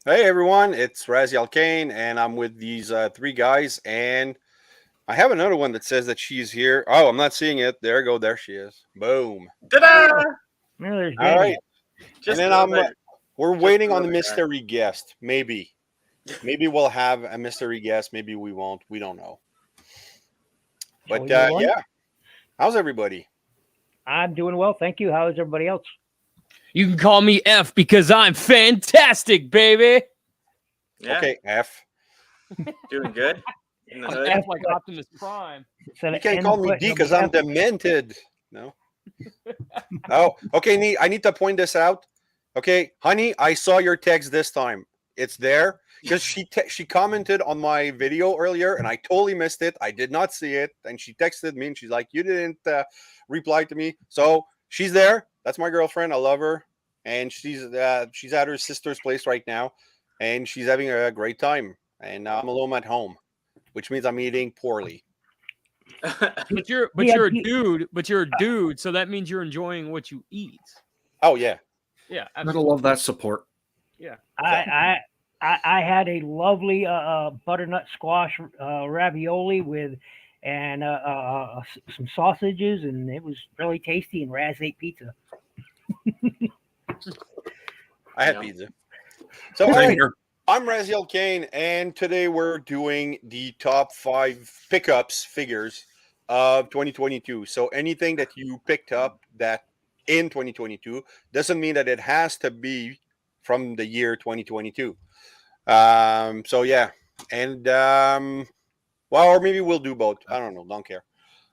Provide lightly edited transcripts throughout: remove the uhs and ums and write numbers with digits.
Hey everyone, it's Raziel Kane, and I'm with these three guys, and I have another one that says that she's here. Oh, I'm not seeing it. There you go. There she is. Boom. Ta-da! Oh, there's All Danny. right, and Just then another, we're just waiting on the another guy. mystery guest. Maybe we'll have a mystery guest. Maybe we won't. We don't know. Shall But we move on? yeah, how's everybody? I'm doing well, thank you. How is everybody else? You can call me F because I'm fantastic, baby. Yeah, Okay, F. doing good. In the I'm hood. F like Optimus Prime. Instead You of can N call me put, D it'll because be I'm F. demented. No. Oh, okay. I need to point this out. Okay, honey, I saw your text this time. It's there because she commented on my video earlier, and I totally missed it. I did not see it, and she texted me, and she's like, "You didn't reply to me." So she's there. That's my girlfriend. I love her, and she's at her sister's place right now, and she's having a great time. And I'm alone at home, which means I'm eating poorly. But you're He had, a he, dude. But you're a dude, so that means you're enjoying what you eat. Oh yeah, Yeah, Gotta absolutely. love that support. Yeah. I had a lovely butternut squash ravioli with some sausages, and it was really tasty. And Raz ate pizza. I had Yeah. pizza. So Same all right, here. I'm Raziel Kane, and today we're doing the top 5 pickups figures of 2022. So anything that you picked up that in 2022 doesn't mean that it has to be from the year 2022. So yeah, and well, or maybe we'll do both. I don't know. Don't care.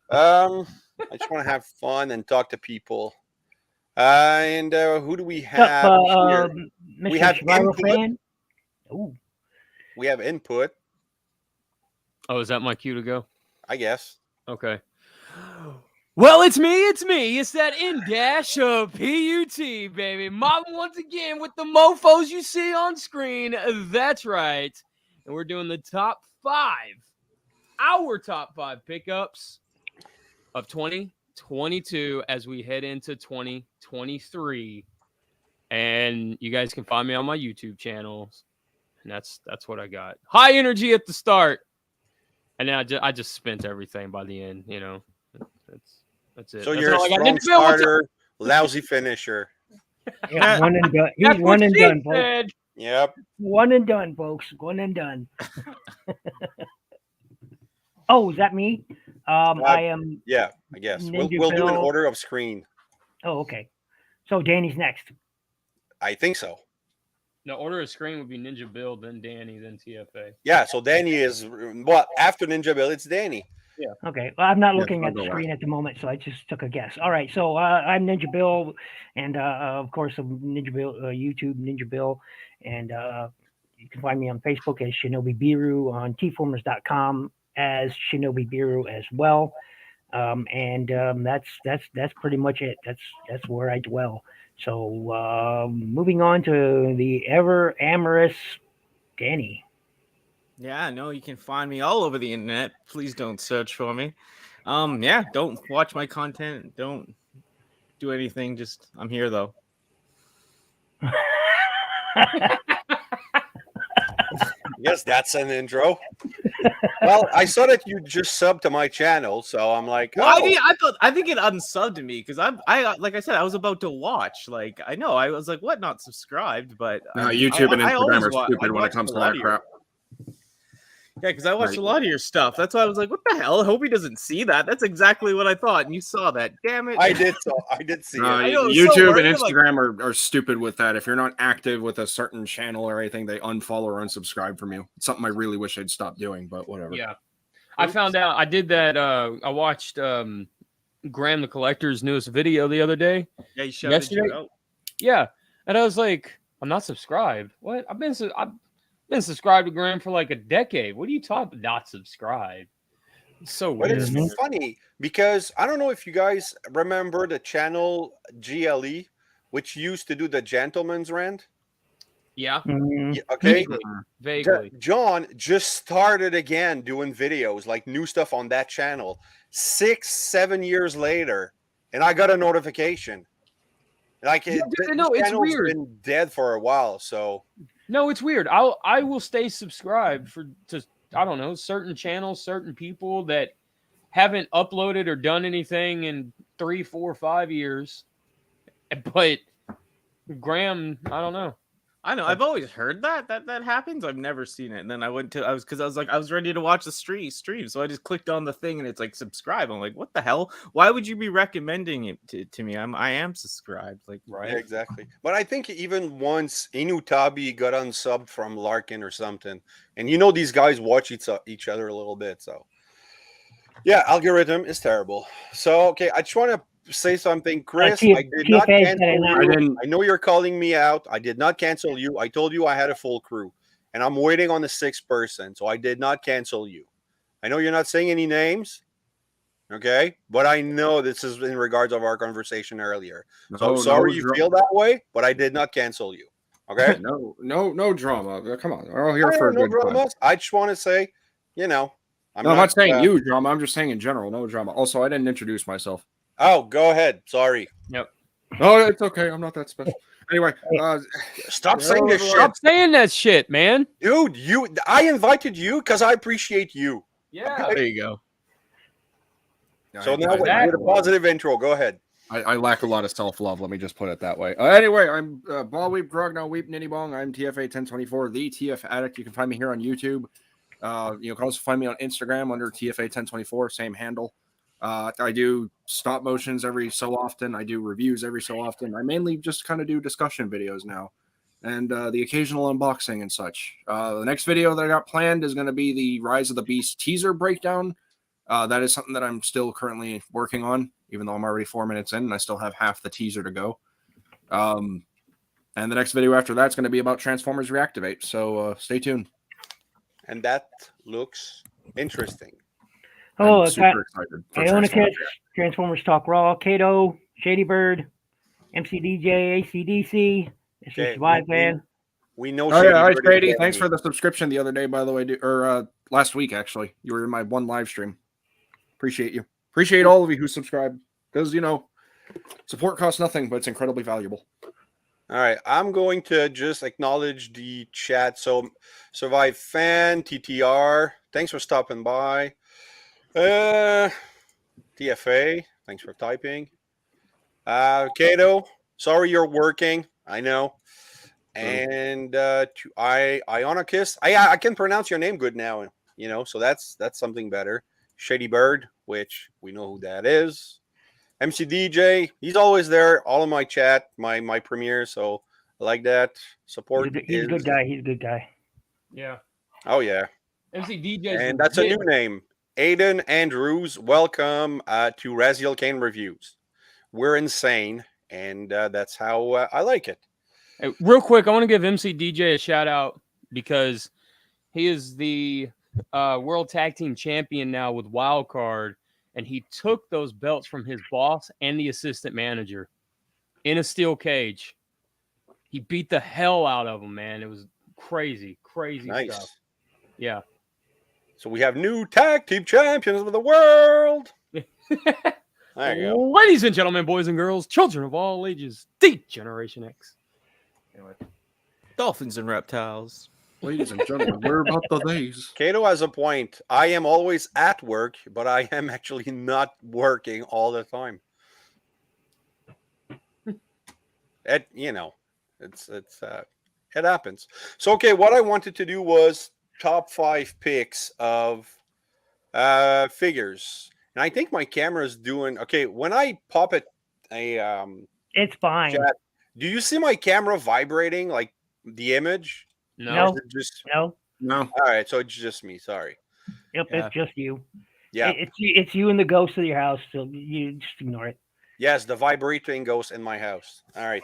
I just want to have fun and talk to people. And who do we What's have up, here? Mr. We have Survivor input. fan? Ooh, We have input, Oh, is that my cue to go? I guess. Okay. Well, it's me. It's that in dash of PUT, baby. Mom once again with the mofos you see on screen. That's right. And we're doing the top 5, our top 5 pickups of 2022 as we head into 2023. And you guys can find me on my YouTube channels. And that's what I got. High energy at the start. And then I just spent everything by the end, you know. That's it. So That's you're a all I got. strong Ninja Bill, what's up? starter, lousy finisher. yeah, one and done. He's That's one what and she done, folks. said. Yep. One and done, folks. One and done. Oh, is that me? I am. Yeah, I guess. We'll Ninja do an Bill. order of screen. Oh, okay. So Danny's next. I think so. The order of screen would be Ninja Bill, then Danny, then TFA. Yeah, so Danny is after Ninja Bill, it's Danny. Okay. Well, I'm not Yeah, looking I'll at the go screen at the moment, so I just took a guess. All right. So I'm Ninja Bill, and of course, I'm Ninja Bill, YouTube Ninja Bill, and you can find me on Facebook as Shinobi Biru, on Tformers.com as Shinobi Biru as well. That's pretty much it. That's where I dwell. So moving on to the ever amorous Danny. Yeah, no, you can find me all over the internet. Please don't search for me. Yeah, don't watch my content. Don't do anything. Just I'm here though. Yes, that's an intro. Well, I saw that you just subbed to my channel, so I'm like, Well, oh, I think it unsubbed me because I like I said I was about to watch. Like I know I was like, what? Not subscribed, but No, YouTube and I always Instagram are stupid I when it watch comes a to lot that of your- crap. Yeah, because I watched Right. a lot of your stuff. That's why I was like, what the hell? I hope he doesn't see that. That's exactly what I thought, and you saw that. Damn it! I did see it. I know, it's so YouTube worried, and like- Instagram are stupid with that. If you're not active with a certain channel or anything, they unfollow or unsubscribe from you. It's something I really wish I'd stop doing, but whatever. Yeah. I found out I did that. I watched Graham the Collector's newest video the other day. Yeah, you shouted you Yesterday? out. Yeah. And I was like, I'm not subscribed. What? I've been subscribed to Graham for like a decade. What are you talking about? Not subscribed. It's so But weird. it's funny because I don't know if you guys remember the channel GLE, which used to do the Gentleman's Rant. Yeah. Mm, Okay. Vaguely. John just started again doing videos, like new stuff on that channel 6-7 years later, and I got a notification. Like Yeah, this no, it's channel's weird. been dead for a while, so No, it's weird. I will stay subscribed to I don't know, certain channels, certain people that haven't uploaded or done anything in 3, 4, 5 years. But Graham, I don't know. I know. I've always heard that happens. I've never seen it. And then I was ready to watch the stream. So I just clicked on the thing and it's like subscribe. I'm like, what the hell? Why would you be recommending it to me? I am subscribed. Like, Right, exactly. But I think even once Inutabi got unsubbed from Larkin or something, and you know these guys watch each other a little bit, so yeah, algorithm is terrible. So okay, I just want to say something, Chris. I did not cancel you. I know you're calling me out. I did not cancel you. I told you I had a full crew, and I'm waiting on the 6th person, so I did not cancel you. I know you're not saying any names. Okay, but I know this is in regards of our conversation earlier. So sorry you feel that way, but I did not cancel you. Okay, no drama. Come on, we're all here for a good time. I just want to say, you know, I'm not saying you drama. I'm just saying in general, no drama. Also, I didn't introduce myself. Oh, go ahead. Sorry. Yep. No, it's okay. I'm not that special. Anyway, stop saying this shit. Stop saying that shit, man. Dude, I invited you because I appreciate you. Yeah. there you go. So now with a positive intro, go ahead. I lack a lot of self-love. Let me just put it that way. Anyway, I'm Ball Weep, Grogno Weep, Nitty Bong. I'm TFA 1024, the TF Addict. You can find me here on YouTube. You can also find me on Instagram under TFA 1024, same handle. I do stop motions every so often. I do reviews every so often. I mainly just kind of do discussion videos now, and the occasional unboxing and such. The next video that I got planned is going to be the Rise of the Beast teaser breakdown. That is something that I'm still currently working on, even though I'm already 4 minutes in and I still have half the teaser to go. And the next video after that's going to be about Transformers Reactivate. So stay tuned. And that looks interesting. Oh, I'm super excited. Ionicus, Transformers Talk Raw, Kato, Shady Bird, MCDJ, ACDC, it's just Vibe Van. We know. Oh, yeah, Shady. Thanks for the subscription the other day, by the way, or last week actually. You were in my one live stream. Appreciate you. Appreciate all of you who subscribe because support costs nothing, but it's incredibly valuable. All right, I'm going to just acknowledge the chat. So, Survive Fan, TTR, thanks for stopping by. TFA, thanks for typing. Kato, sorry you're working. I know. And Ionicus, I can pronounce your name good now. So that's something better. Shady Bird, which we know who that is. MCDJ, he's always there, all in my chat, my premiere, so I like that. Support. He's a good guy. He's a good guy. Yeah. Oh, yeah. MCDJ. And that's a new name. Aiden Andrews, welcome to Raziel Kane Reviews. We're insane, and that's how I like it. Hey, real quick, I want to give MCDJ a shout out because he is the World Tag Team Champion now with Wildcard, and he took those belts from his boss and the assistant manager in a steel cage. He beat the hell out of them, man. It was crazy stuff. Yeah. So we have new tag team champions of the world. There you go. Ladies and gentlemen, boys and girls, children of all ages, Generation X. Anyway. Dolphins and reptiles. Ladies and gentlemen, we're about the days. Kato has a point. I am always at work, but I am actually not working all the time. It happens. So okay, what I wanted to do was top 5 picks of figures, and I think my camera is doing okay. When I pop it, it's fine. Chat, do you see my camera vibrating like the image? No. No. All right, so it's just me. Sorry. Yep, yeah. It's just you. Yeah, it's you and the ghost of your house. So you just ignore it. Yes, the vibrating ghost in my house. All right.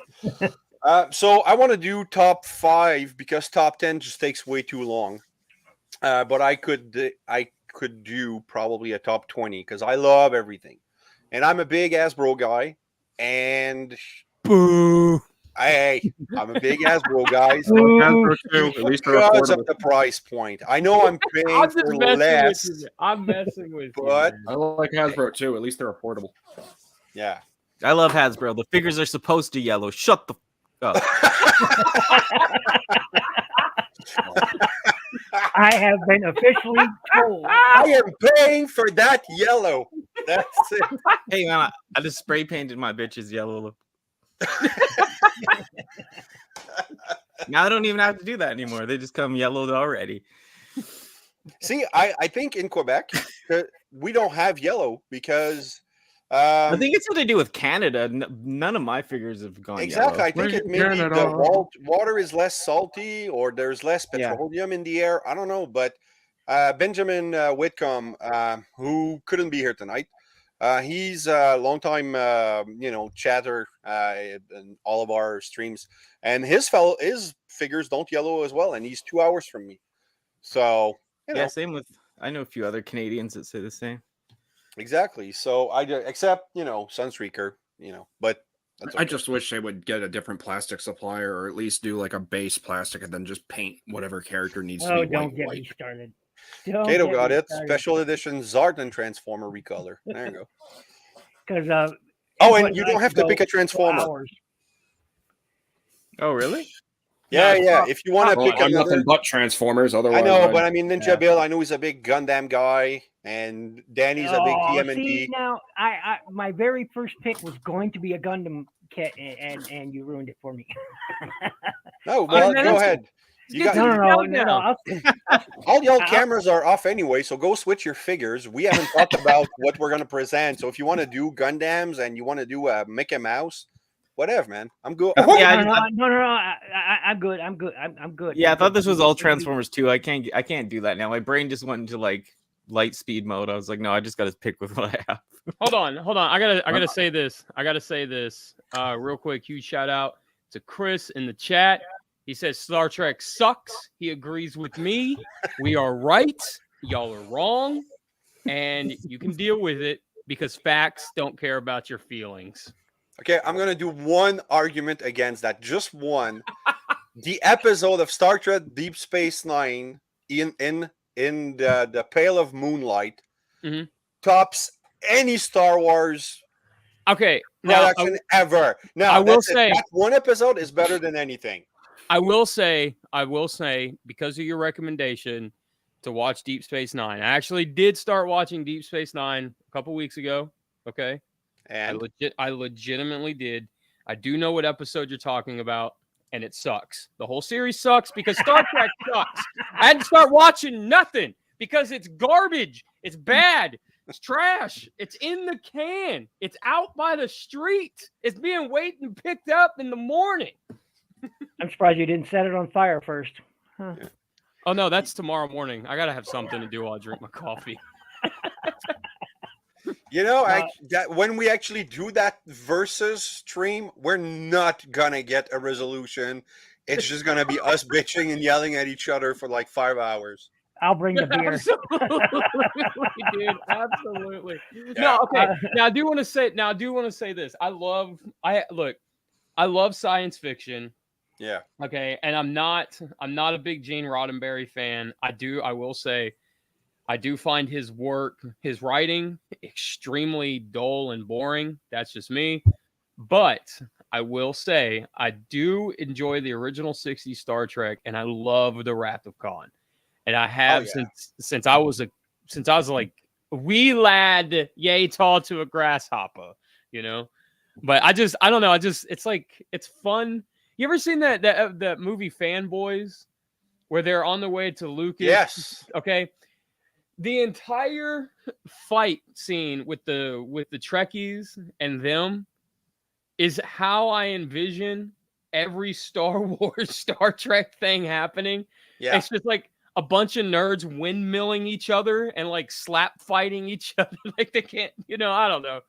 So I want to do top 5 because top 10 just takes way too long. But I could do probably a top 20 because I love everything, and I'm a big Hasbro guy. And boo. I'm a big Hasbro guy. At least because of the price point. I know I'm paying for less. I'm messing with you. But I like Hasbro too. At least they're affordable. Yeah. I love Hasbro. The figures are supposed to yellow. Shut the up. I have been officially told. I am paying for that yellow. That's it. Hey man, I just spray painted my bitches yellow. Now I don't even have to do that anymore. They just come yellowed already. See, I think in Quebec we don't have yellow because I think it's what they do with Canada. None of my figures have gone exactly. yellow. I think it maybe Canada. the water is less salty or there's less Yeah. petroleum in the air. I don't know, but Benjamin Whitcomb, who couldn't be here tonight, he's a longtime chatter in all of our streams, and his figures don't yellow as well, and he's 2 hours from me. So Yeah, same with. I know a few other Canadians that say the same. exactly. So except Sunstreaker, but that's I okay. just wish they would get a different plastic supplier, or at least do like a base plastic and then just paint whatever character needs to Oh, be don't white. get me started. Don't Kato get got me it. started. Special edition Zard and Transformer recolor. There you go. Because Oh, and you don't have to pick a Transformer. Hours. Oh, really? Yeah, No, yeah. If you want to Well, pick I'm another, nothing but Transformers. Otherwise, I know, I'd- but I mean Ninja yeah. Bill. I know he's a big Gundam guy, and Danny's a big See, TMNT. now I my very first pick was going to be a Gundam kit, and you ruined it for me. No, well, man, go that's- ahead. You got No. all y'all cameras are off anyway, so go switch your figures. We haven't talked about what we're gonna present, so if you want to do Gundams and you want to do a Mickey Mouse, whatever, man. I'm good. Yeah, I'm good. I'm good. Yeah, I I'm thought good. this was all Transformers 2. I can't do that now. My brain just went into like light speed mode. I was like, no, I just got to pick with what I have. Hold on. I gotta say this. Real quick. Huge shout out to Chris in the chat. He says Star Trek sucks. He agrees with me. We are right. Y'all are wrong, and you can deal with it because facts don't care about your feelings. Okay, I'm gonna do one argument against that. Just one. The episode of Star Trek Deep Space Nine in the Pale of Moonlight Mhm. tops any Star Wars Okay, now production ever. Now I will that's it. say- that one episode is better than anything. I will say, because of your recommendation to watch Deep Space Nine, I actually did start watching Deep Space Nine a couple weeks ago. Okay, And I legitimately did. I do know what episode you're talking about, and it sucks. The whole series sucks because Star Trek sucks. I had to start watching nothing because it's garbage. It's bad. It's trash. It's in the can. It's out by the street. It's being weighed and picked up in the morning. I'm surprised you didn't set it on fire first. Huh. Oh no, that's tomorrow morning. I gotta have something to do while I drink my coffee. that when we actually do that versus stream, we're not gonna get a resolution. It's just gonna be us bitching and yelling at each other for like 5 hours. I'll bring the beer. Absolutely, dude. Absolutely. No, okay. Now I do want to say this. I love science fiction. Yeah. Okay, and I'm not a big Gene Roddenberry fan. I will say I do find his writing extremely dull and boring. That's just me. But I will say I do enjoy the original 60s Star Trek, and I love the Wrath of Khan. And I have since I was like wee lad, yay tall to a grasshopper, But I don't know. It's like it's fun. You ever seen that movie Fanboys, where they're on their way to Lucas? Yes. Okay. The entire fight scene with the Trekkies and them is how I envision every Star Wars, Star Trek thing happening. Yeah. It's just like a bunch of nerds windmilling each other and like slap fighting each other. Like they can't, I don't know.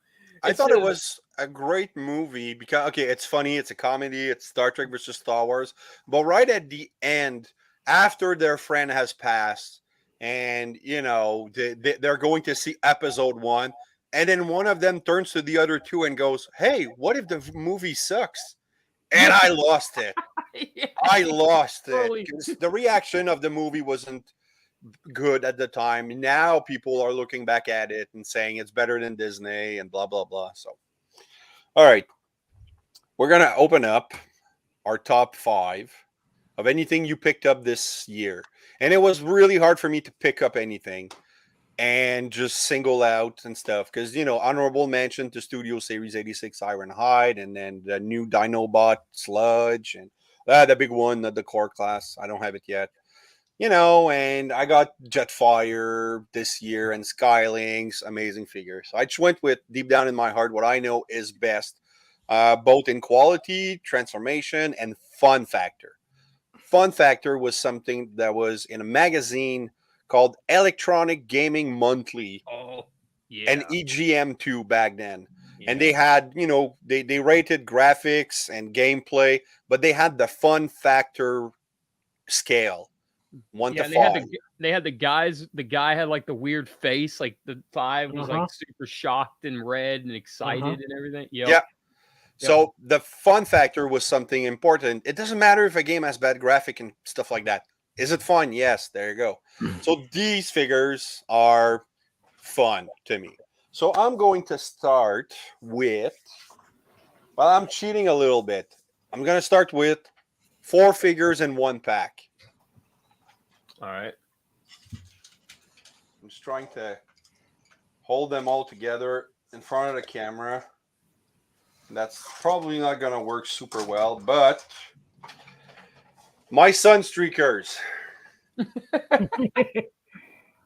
I thought it was a great movie because it's funny, it's a comedy, it's Star Trek versus Star Wars, but right at the end, after their friend has passed, and they're going to see episode 1, and then one of them turns to the other two and goes, "Hey, what if the movie sucks?" And I lost it. Yeah, I lost totally. it because the reaction of the movie wasn't good at the time. Now people are looking back at it and saying it's better than Disney and blah blah blah. So, all right, we're gonna open up our top 5. of anything you picked up this year. And it was really hard for me to pick up anything and just single out and stuff. Because, honorable mention to Studio Series 86 Ironhide, and then the new Dinobot Sludge, and the big one, the core class. I don't have it yet. And I got Jetfire this year and Skylinks, amazing figures. So I just went with, deep down in my heart, what I know is best, both in quality, transformation, and fun factor. Fun factor was something that was in a magazine called Electronic Gaming Monthly, Oh, yeah. and EGM2 back then. Yeah. And they had, they rated graphics and gameplay, but they had the fun factor scale. 1 to 5. They had the guys. The guy had like the weird face. Like the 5 was like super shocked and red and excited and everything. Yep. Yeah. So the fun factor was something important. It doesn't matter if a game has bad graphic and stuff like that. Is it fun? Yes. There you go. So these figures are fun to me. So I'm going to start with. Well, I'm cheating a little bit. I'm going to start with 4 figures in 1 pack. All right. I'm just trying to hold them all together in front of the camera. That's probably not going to work super well, but my Sunstreakers.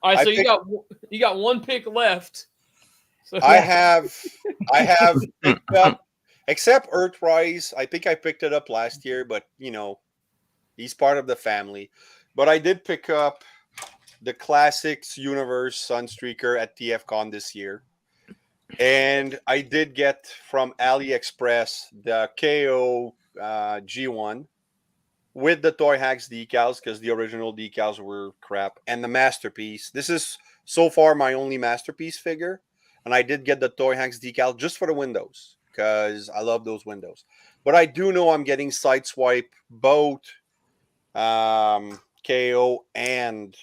All right, so you got 1 pick left. So I have picked up, except Earthrise. I think I picked it up last year, but he's part of the family. But I did pick up the Classics Universe Sunstreaker at TFCon this year. And I did get from AliExpress the KO G1 with the Toy Hacks decals, because the original decals were crap, and the Masterpiece. This is so far my only Masterpiece figure. And I did get the Toy Hacks decal just for the windows, because I love those windows. But I do know I'm getting Sideswipe both KO and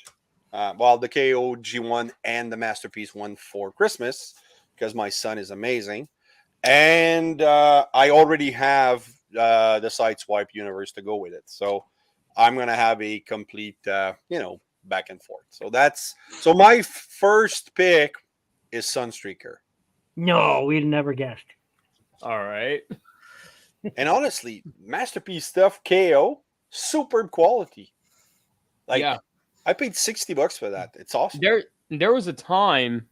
the KO G1 and the Masterpiece one for Christmas, because my son is amazing. And I already have the Sideswipe universe to go with it. So I'm going to have a complete, back and forth. So my first pick is Sunstreaker. No, we'd never guessed. all right. And honestly, Masterpiece stuff, KO, superb quality. Yeah. I paid $60 for that. It's awesome. There was a time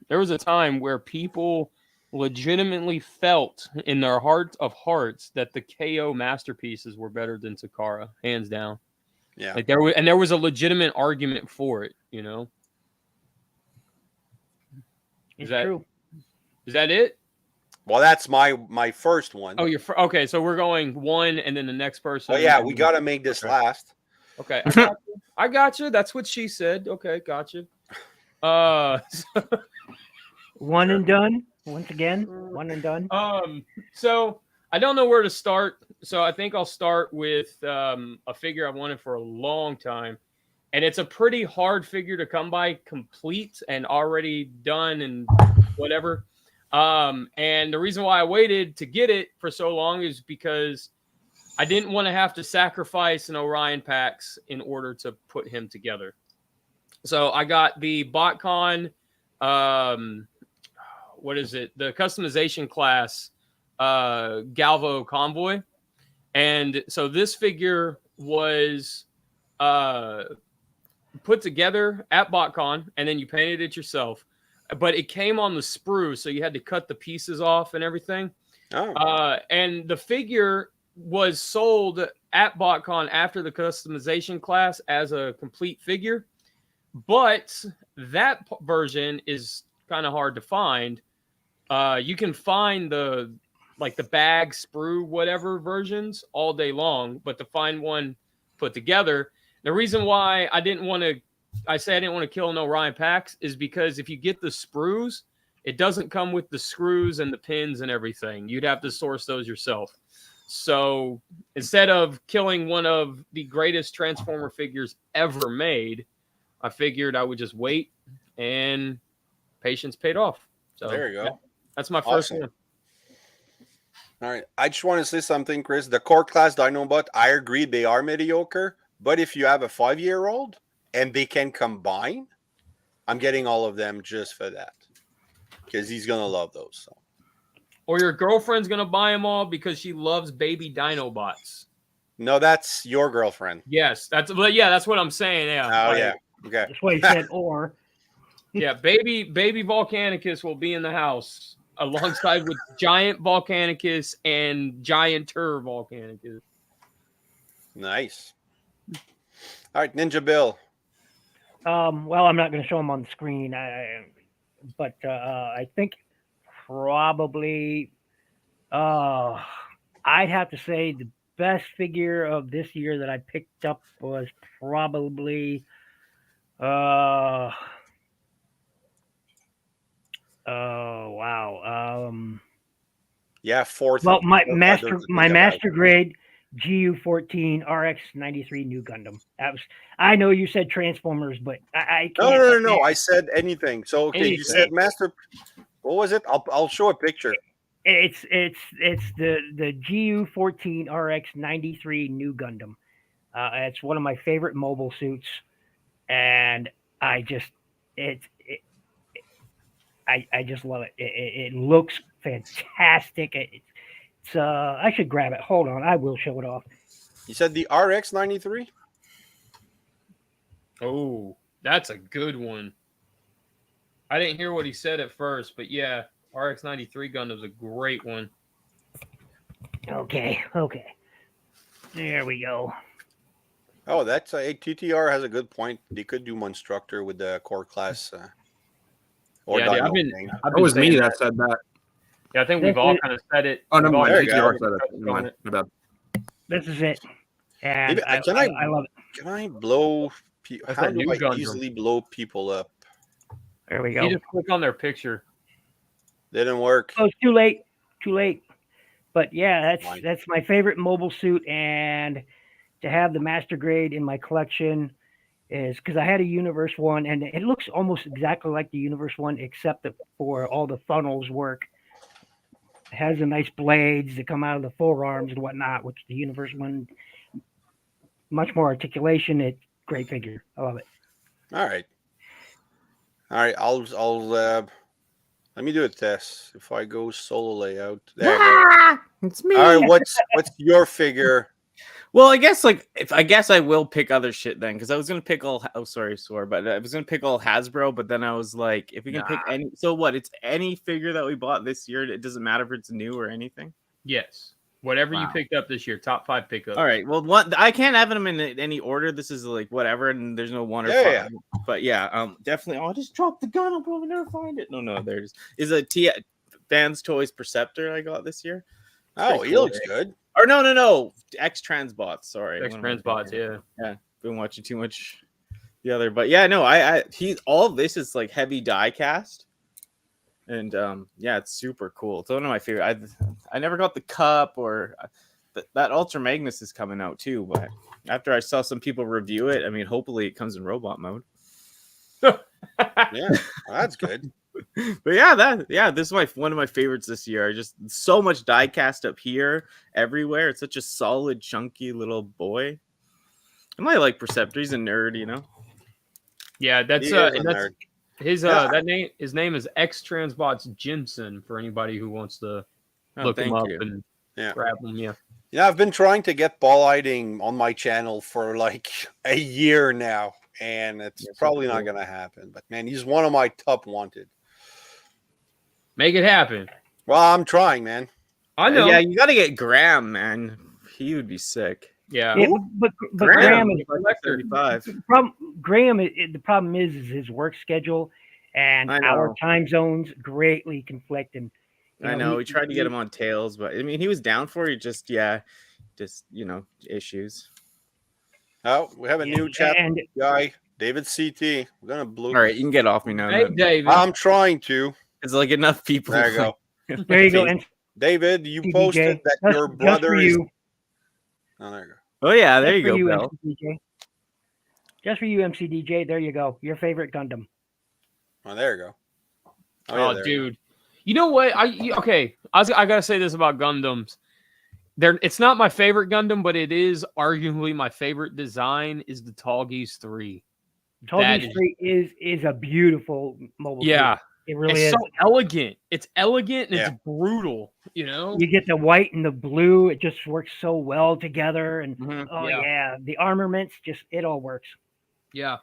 where people legitimately felt in their heart of hearts that the KO Masterpieces were better than Takara, hands down. Yeah. Like there was a legitimate argument for it, It's true. Is that it? Well, that's my first one. Oh, okay. So we're going 1, and then the next person. Oh yeah, we got to make this last. Okay, I got you. That's what she said. Okay, got you. One and done. Once again, one and done. So I don't know where to start. So I think I'll start with a figure I've wanted for a long time, and it's a pretty hard figure to come by, complete and already done and whatever. And the reason why I waited to get it for so long is because I didn't want to have to sacrifice an Orion Pax in order to put him together. So I got the BotCon, what is it? The customization class, Galvo Convoy. And so this figure was put together at BotCon, and then you painted it yourself. But it came on the sprue, so you had to cut the pieces off and everything. Oh. And the figure was sold at BotCon after the customization class as a complete figure. But that version is kind of hard to find. You can find the bag, sprue, whatever versions all day long, but to find one put together, the reason why I didn't want to kill an Orion Pax is because if you get the sprues, it doesn't come with the screws and the pins and everything. You'd have to source those yourself. So instead of killing one of the greatest Transformer figures ever made, I figured I would just wait, and patience paid off. So there you go. Yeah, that's my first one. All right. I just want to say something, Chris. The core class Dinobot, I agree they are mediocre, But if you have a 5-year-old and they can combine, I'm getting all of them just for that because he's gonna love those. So. Or your girlfriend's gonna buy them all because she loves baby Dinobots. No, that's your girlfriend. Yes, that's what I'm saying. Yeah. Oh Like, yeah. Okay. That's what he said. Or Yeah, baby Volcanicus will be in the house alongside with giant Volcanicus and gianter Volcanicus. Nice. All right, Ninja Bill. well, I'm not going to show him on the screen, but I think probably I'd have to say the best figure of this year that I picked up was probably oh wow. Yeah, fourth. Well, my fourth master others my think master grade GU14 RX93 new Gundam. I know you said Transformers, but I about. can't. No. I said anything. So okay, you said Anything. master. What was it? I'll show a picture. It's the GU14 RX93 new Gundam. It's one of my favorite mobile suits, and I just I just love it. It looks fantastic. It's I should grab it. Hold on, I will show it off. You said the RX93. Oh, that's a good one. I didn't hear what he said at first, but yeah, RX93 Gundam's a great one. Okay. There we go. Oh, that's TTR has a good point. They could do Monstructor with the core class. Or Yeah, Dino I've been thing. That was me that said that. Yeah, I think we've all kind of said it. Oh, no, We've all there mind. you kind go. TTR said it. Never mind. My bad. This is it, and Maybe- I love it. Can I blow? That's How that do new I Gundam. easily blow people up? There we You go. just click on their picture. Didn't work. Oh, it's too late. But yeah, Fine. that's my favorite mobile suit, and to have the master grade in my collection is because I had a Universe one, and it looks almost exactly like the Universe one, except that for all the funnels work. It has the nice blades that come out of the forearms and whatnot, which the Universe one, much more articulation. It's great figure. I love it. All right. I'll let me do a test. If I go solo layout, there you go. It's me. All right, what's your figure? Well, I guess I will pick other shit then, because I was gonna pick all. Oh, sorry, Swore, but I was gonna pick all Hasbro, but then I was like, if we can pick any, so what? It's any figure that we bought this year. It doesn't matter if it's new or anything. Yes. Whatever you Wow. picked up this year, top 5 pickups. All right. Well, I can't have them in any order. This is like whatever, and there's no one or Yeah, five. But yeah, definitely. Oh, I just dropped the gun. I'll probably never find it. No, there it is. Is a Fans Toys Perceptor I got this year. Oh, pretty he cool, looks eh? good. Or no. X Transbots. Sorry. X What am I Transbots, thinking? yeah. Been watching too much the other, but yeah, no, all of this is like heavy die cast, and yeah, it's super cool. It's one of my favorite. I never got the cup or that Ultra Magnus is coming out too, but after I saw some people review it, I mean, hopefully it comes in robot mode. Yeah, that's good. But yeah, this is one of my favorites this year. Just so much die cast up here, everywhere. It's such a solid, chunky little boy. I might like Perceptor. He's a nerd, you know. Yeah, that's He is a and that's nerd. his Yeah. his name is X Transbots Jensen for anybody who wants to Oh, look him thank up you. and Yeah. grab him. Yeah. Yeah, I've been trying to get ball hiding on my channel for like a year now, and it's Yes, probably that's not cool. going to happen. But man, he's one of my top wanted. Make it happen. Well, I'm trying, man. I know. Yeah, you got to get Graham, man. He would be sick. Yeah. Yeah, but Graham is like 35. the problem is his work schedule and I know. our time zones greatly conflict. And you I know. We tried to get him on Tails, but I mean, he was down for it. Just issues. Oh, we have a new chat and guy, David CT. We're gonna blue. All right, you can get off me now. Hey, David. I'm trying to. It's like enough people. There you go. there you go. And David, you CDJ, posted that your just brother for is. you. Oh, there you go. Oh yeah, there Just you for go, Bill. MCDJ. Just for you, MCDJ. There you go. Your favorite Gundam. Oh, there you go. Oh, there you dude. You know what? I gotta say this about Gundams. It's not my favorite Gundam, but it is arguably my favorite design. Is the Tall Geese 3? Tolkien Street is a beautiful mobile. Yeah, suit. It really it's is. so elegant. It's elegant and Yeah. it's brutal. You know. You get the white and the blue; it just works so well together. And Mhm, oh yeah. yeah, the armaments it all works. Yeah.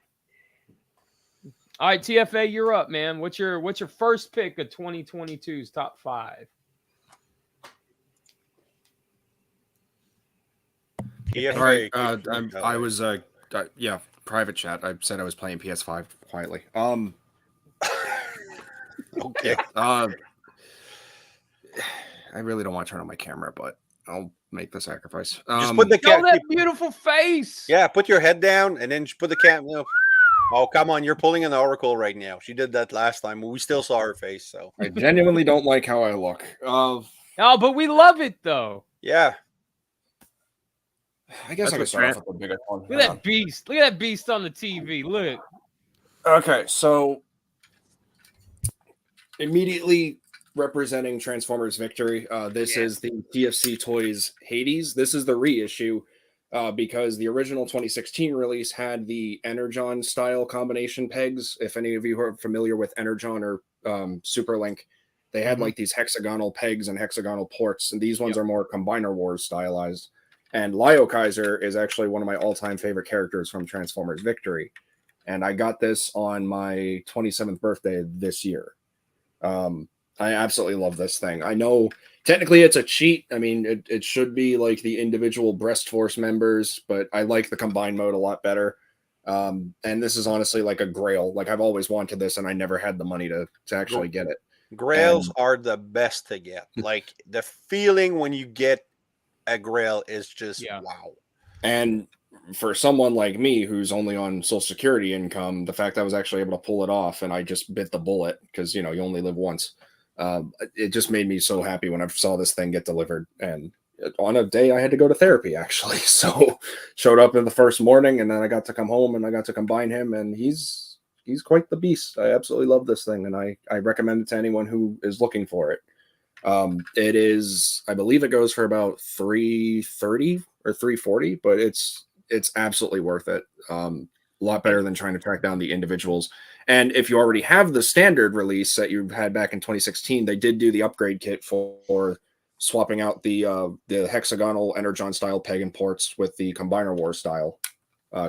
All right, TFA, you're up, man. What's your first pick of 2022's top 5? TFA, All right. keep- I was yeah, private chat. I said I was playing PS5 quietly. Okay. I really don't want to turn on my camera, but I'll make the sacrifice. Just put the Show that cat. beautiful face. Yeah, put your head down and then just put the cat. Oh, come on. You're pulling an oracle right now. She did that last time. We still saw her face. So, I genuinely don't like how I look. Oh, but we love it though. yeah. I guess That's I can what start off with the bigger one. Look at that beast. Look at that beast on the TV. Look. Okay, so immediately representing Transformers Victory, this is the TFC Toys Hades. This is the reissue because the original 2016 release had the Energon style combination pegs. If any of you are familiar with Energon or Superlink, they had like these hexagonal pegs and hexagonal ports, and these ones are more Combiner Wars stylized. And Lio Kaiser is actually one of my all-time favorite characters from Transformers Victory. And I got this on my 27th birthday this year. I absolutely love this thing. I know technically it's a cheat. I mean, it should be like the individual Breast Force members, but I like the combined mode a lot better. And this is honestly like a grail. Like I've always wanted this, and I never had the money to actually get it. Grails are the best to get. Like the feeling when you get a grail is just wow. And for someone like me who's only on Social Security income, the fact I was actually able to pull it off and I just bit the bullet because, you know, you only live once. It just made me so happy when I saw this thing get delivered. And on a day I had to go to therapy, actually. So showed up in the first morning, and then I got to come home and I got to combine him, and he's quite the beast. I absolutely love this thing, and I recommend it to anyone who is looking for it. It is, I believe it goes for about $330 or $340, but it's absolutely worth it. A lot better than trying to track down the individuals. And if you already have the standard release that you had back in 2016, they did do the upgrade kit for swapping out the hexagonal Energon style peg and ports with the Combiner War style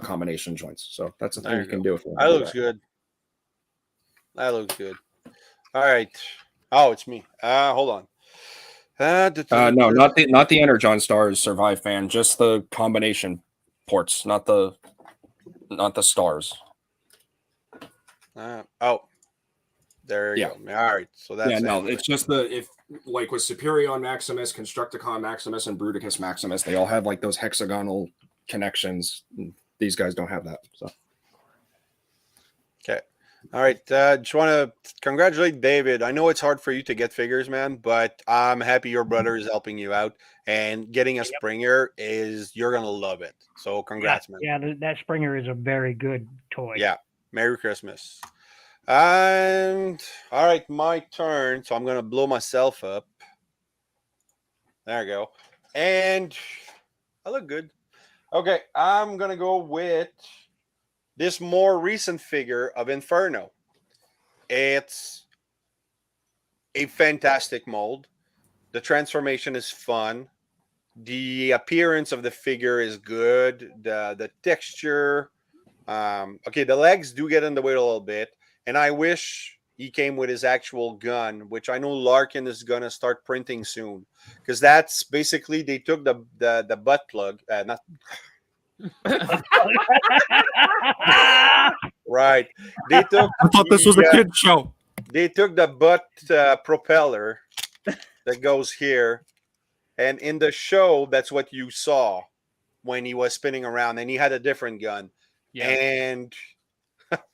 combination joints. So that's the thing you can do. That looks good. That looks good. All right. Oh, it's me. Hold on. No, not the Energon Stars Survive fan, just the combination ports, not the stars. There you go. All right. So that's it's just if like with Superion Maximus, Constructicon Maximus, and Bruticus Maximus, they all have like those hexagonal connections. These guys don't have that. So okay. All right. Just want to congratulate David. I know it's hard for you to get figures, man, but I'm happy your brother is helping you out, and getting a Springer you're going to love it. So congrats, man. Yeah, that Springer is a very good toy. Yeah. Merry Christmas. And all right, my turn. So I'm going to blow myself up. There we go. And I look good. Okay. I'm going to go with this more recent figure of Inferno. It's a fantastic mold. The transformation is fun. The appearance of the figure is good. The texture. Okay, the legs do get in the way a little bit. And I wish he came with his actual gun, which I know Larkin is going to start printing soon. Because that's basically, they took the butt plug. Not right. They took. I thought this was a kid show. They took the butt propeller that goes here, and in the show, that's what you saw when he was spinning around, and he had a different gun. Yeah. And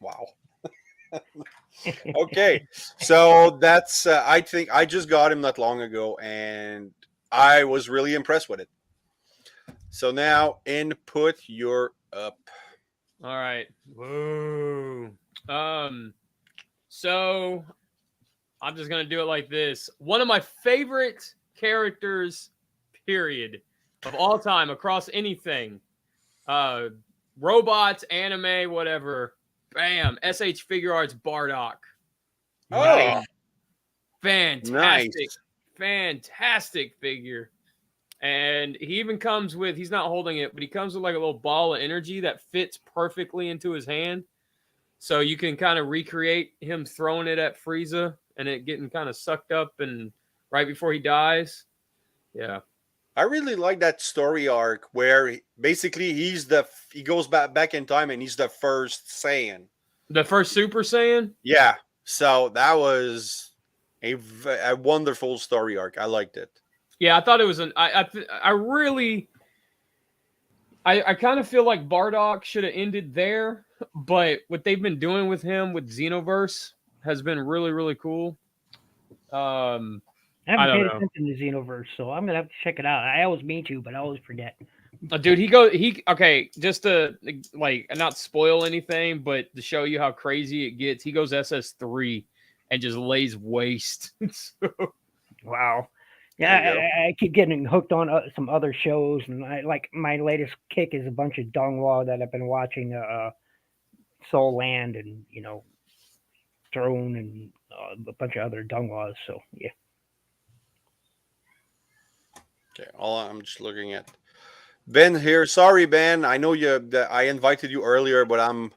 wow. Okay, so that's. I think I just got him not long ago, and I was really impressed with it. So now input your up. All right. Whoa. So I'm just gonna do it like this. One of my favorite characters, period, of all time across anything. Robots, anime, whatever. Bam. SH Figure Arts Bardock. Oh, Fantastic. nice. Fantastic figure. And he even comes with, he's not holding it, but he comes with like a little ball of energy that fits perfectly into his hand. So you can kind of recreate him throwing it at Frieza and it getting kind of sucked up and right before he dies. Yeah. I really like that story arc where basically he goes back in time and he's the first Saiyan. The first Super Saiyan? Yeah. So that was a wonderful story arc. I liked it. Yeah, I thought it was I kind of feel like Bardock should have ended there, but what they've been doing with him with Xenoverse has been really, really cool. I I haven't don't paid know. attention to Xenoverse, so I'm gonna have to check it out. I always mean to, but I always forget. Dude, okay, just to like not spoil anything, but to show you how crazy it gets, he goes SS3 and just lays waste. So, Wow. There you go. Yeah, I keep getting hooked on some other shows, and I like my latest kick is a bunch of Donghua that I've been watching, Soul Land and Throne and a bunch of other Donghua. So yeah. Okay. I'm just looking at Ben here. Sorry, Ben. I know I invited you earlier, but I'm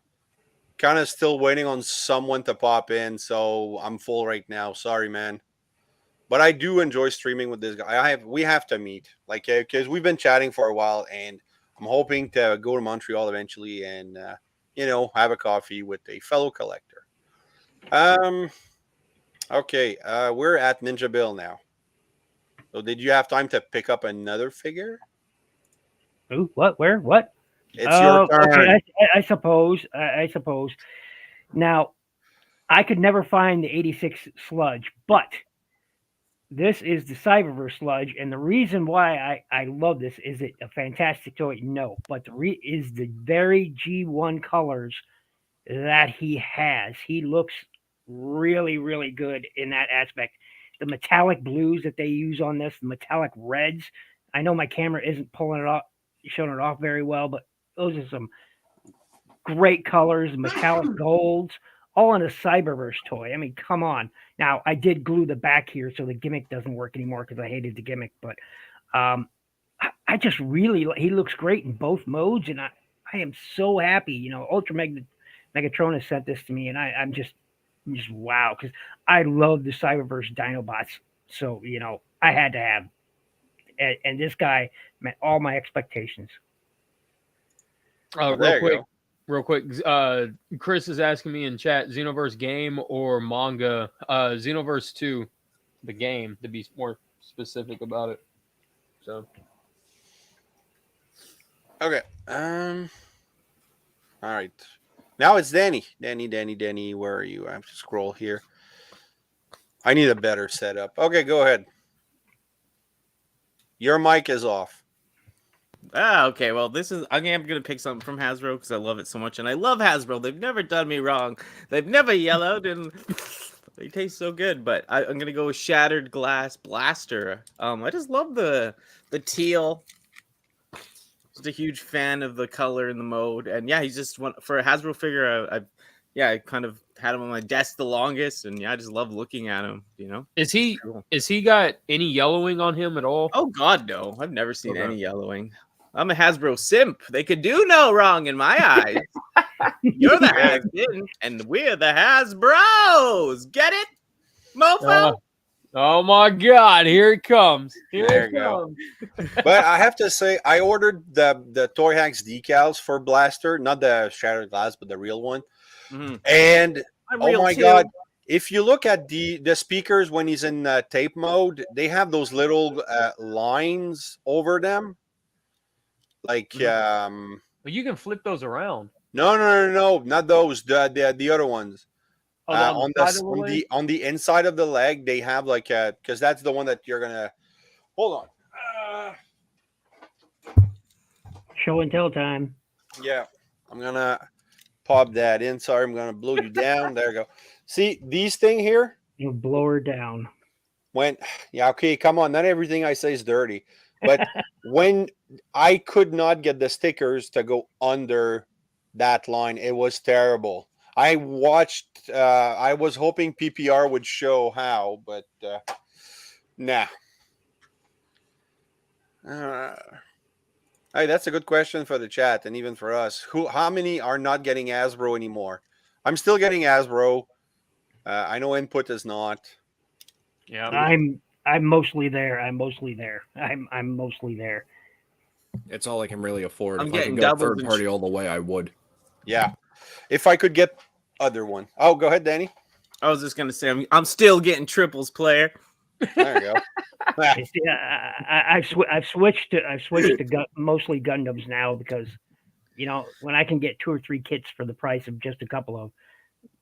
kind of still waiting on someone to pop in, so I'm full right now. Sorry, man. But I do enjoy streaming with this guy. We have to meet, like, because we've been chatting for a while, and I'm hoping to go to Montreal eventually and have a coffee with a fellow collector. Okay, we're at Ninja Bill now. So did you have time to pick up another figure? Ooh, what? Where? What? It's your turn. Okay, I suppose. I suppose. Now, I could never find the 86 sludge, but this is the Cyberverse sludge, and the reason why I love this is it a fantastic toy? No, but is the very G1 colors that he has. He looks really, really good in that aspect. The metallic blues that they use on this, the metallic reds. I know my camera isn't pulling it off, showing it off very well, but those are some great colors, metallic golds, all in a Cyberverse toy. I mean, come on. Now, I did glue the back here so the gimmick doesn't work anymore because I hated the gimmick, but I just really, he looks great in both modes, and I am so happy. Ultra Megatron has sent this to me, and I'm just wow, because I love the Cyberverse Dinobots. So, I had to have, and this guy met all my expectations. Real quick. Chris is asking me in chat, Xenoverse game or manga? Xenoverse 2, the game, to be more specific about it. So. Okay. All right. Now it's Danny. Danny, where are you? I have to scroll here. I need a better setup. Okay, go ahead. Your mic is off. Okay. Well, I'm gonna pick something from Hasbro because I love it so much, and I love Hasbro. They've never done me wrong. They've never yellowed, and they taste so good. But I'm gonna go with Shattered Glass Blaster. I just love the teal. Just a huge fan of the color and the mode, and yeah, he's just one for a Hasbro figure. I kind of had him on my desk the longest, and yeah, I just love looking at him. Is he Cool. is he got any yellowing on him at all? Oh God, no! I've never seen Okay. any yellowing. I'm a Hasbro simp. They could do no wrong in my eyes. You're the has-been, and we're the Hasbros. Get it, mofo? Oh my God! Here it comes. Here There it you go. comes. But I have to say, I ordered the Toy Hacks decals for Blaster, not the Shattered Glass, but the real one. Mhm. And I'm oh real my too. God, if you look at the speakers when he's in tape mode, they have those little lines over them. Like But you can flip those around. no, not those. The other ones. Oh, on the side of the leg? On the inside of the leg, they have like because that's the one that you're gonna hold on. Show and tell time. Yeah, I'm gonna pop that in. Sorry, I'm gonna blow you down. There you go. See these thing here? You blow her down. Okay, come on. Not everything I say is dirty. But when I could not get the stickers to go under that line, it was terrible. I watched. I was hoping PPR would show how, but nah. Hey, that's a good question for the chat and even for us. How many are not getting Hasbro anymore? I'm still getting Hasbro. I know Input is not. Yeah. I'm mostly there. I'm mostly there. I'm mostly there. It's all I can really afford. I'm If I getting could go doubles third and party all the way, I would. Yeah. If I could get other one. Oh, go ahead, Danny. I was just gonna say I'm still getting triples, player. There you go. You see, I've switched to mostly Gundams now because, you know, when I can get 2 or 3 kits for the price of just a couple of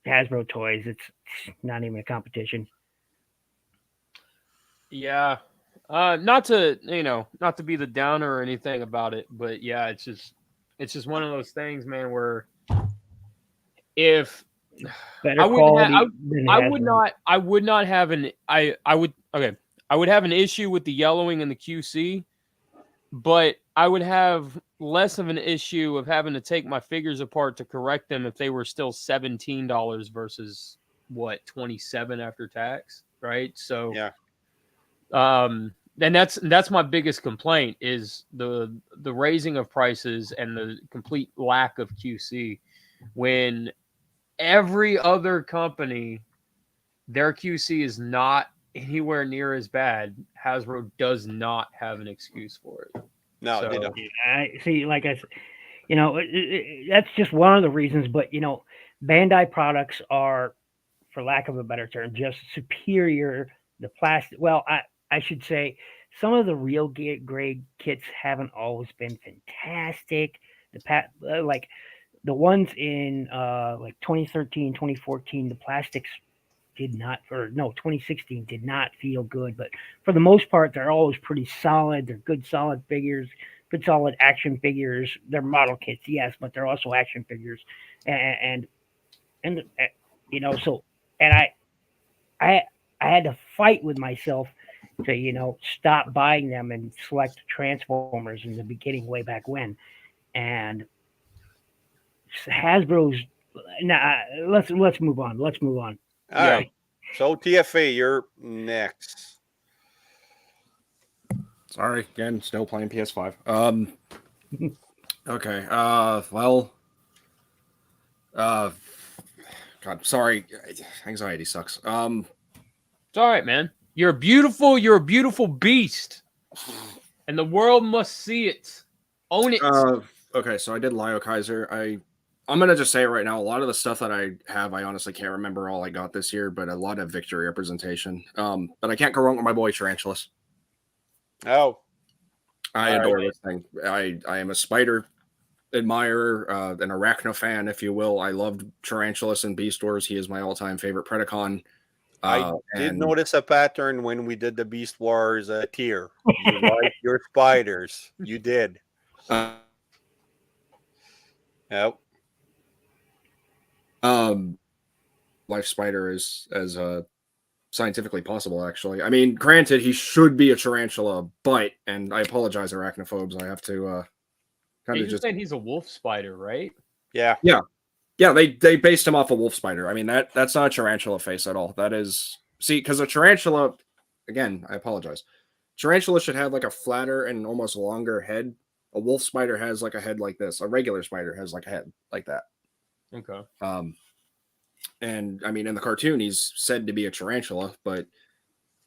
Hasbro toys, it's not even a competition. Yeah. Not to be the downer or anything about it, but yeah, it's just one of those things, man, where if Better I would quality than I Hasbro. would not have an I would have an issue with the yellowing and the QC, but I would have less of an issue of having to take my figures apart to correct them if they were still $17 versus what, 27 after tax, right? So Yeah. and that's my biggest complaint is the raising of prices and the complete lack of QC when every other company, their QC is not anywhere near as bad. Hasbro does not have an excuse for it. No, So, they don't. I see, like I said, you know, that's just one of the reasons. But you know, Bandai products are, for lack of a better term, just superior. The plastic. Well, I should say some of the real grade kits haven't always been fantastic. Like the ones in like 2013, 2014, the plastics did not, or no, 2016 did not feel good. But for the most part, they're always pretty solid. They're good, solid figures, good, solid action figures. They're model kits, yes, but they're also action figures, and you know, so and I I had to fight with myself to, you know, stop buying them and select Transformers in the beginning way back when, and Hasbro's. Nah, let's move on. Let's move on. All right. So TFA, you're next. Sorry, again, still playing PS5. Okay. Well. God, sorry. Anxiety sucks. it's all right, man. You're a beautiful beast. And the world must see it. Own it. Okay, so I did Lio Kaiser. I'm gonna just say right now, a lot of the stuff that I have, I honestly can't remember all I got this year, but a lot of victory representation. But I can't go wrong with my boy Tarantulas. Oh, I adore this thing. I am a spider admirer, an arachno fan, if you will. I loved Tarantulas and Beast Wars. He is my all-time favorite Predacon. I did notice a pattern when we did the Beast Wars tier. You like your spiders. You did. Yep. Life Spider is as scientifically possible, actually. I mean, granted, he should be a tarantula, but, and I apologize, arachnophobes, I have to kind of just saying he's a wolf spider, right? Yeah. Yeah, they based him off a wolf spider. I mean, that's not a tarantula face at all. That is, see, because a tarantula, again, I apologize. Tarantula should have like a flatter and almost longer head. A wolf spider has like a head like this. A regular spider has like a head like that. Okay. And I mean, in the cartoon, he's said to be a tarantula, but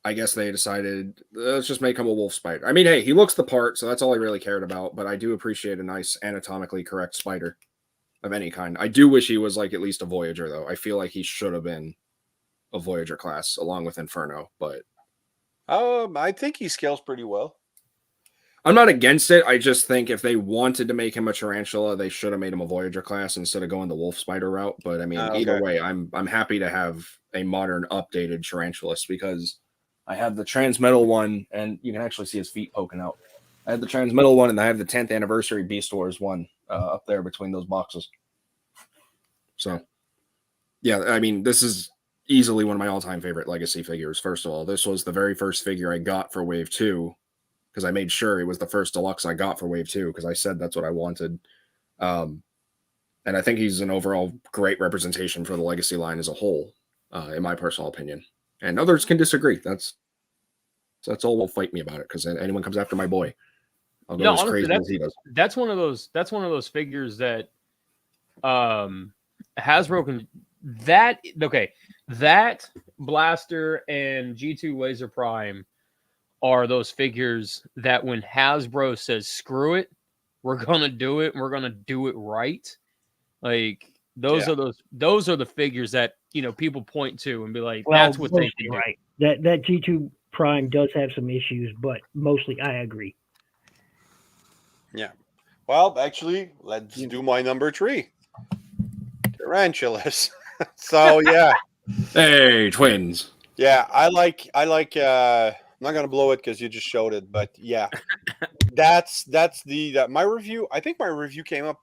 I guess they decided, let's just make him a wolf spider. I mean, hey, he looks the part, so that's all I really cared about, but I do appreciate a nice anatomically correct spider of any kind. I do wish he was like at least a Voyager, though. I feel like he should have been a Voyager class along with Inferno, but I think he scales pretty well. I'm not against it. I just think if they wanted to make him a tarantula, they should have made him a Voyager class instead of going the wolf spider route. But I mean, either way, I'm happy to have a modern, updated Tarantulas because I have the Transmetal one, and you can actually see his feet poking out. I have the Transmetal one, and I have the 10th anniversary Beast Wars one up there between those boxes. So, yeah, I mean, this is easily one of my all-time favorite Legacy figures. First of all, this was the very first figure I got for Wave 2. because I made sure it was the first deluxe I got for Wave 2 because I said that's what I wanted. And I think he's an overall great representation for the Legacy line as a whole, in my personal opinion. And others can disagree. That's all will fight me about it because anyone comes after my boy, I'll go No, as honestly, crazy as he does. That's one of those figures that Hasbro can that Blaster and G2 Laser Prime are those figures that when Hasbro says screw it, we're gonna do it and we're gonna do it right. Like those are the figures that people point to and be like, that's what they should do. Right. That G2 Prime does have some issues, but mostly I agree. Yeah. Well, actually, let's do my number 3. Tarantulas. So yeah. Hey, twins. Yeah, I like I'm not gonna blow it because you just showed it, but yeah. that's my review. I think my review came up,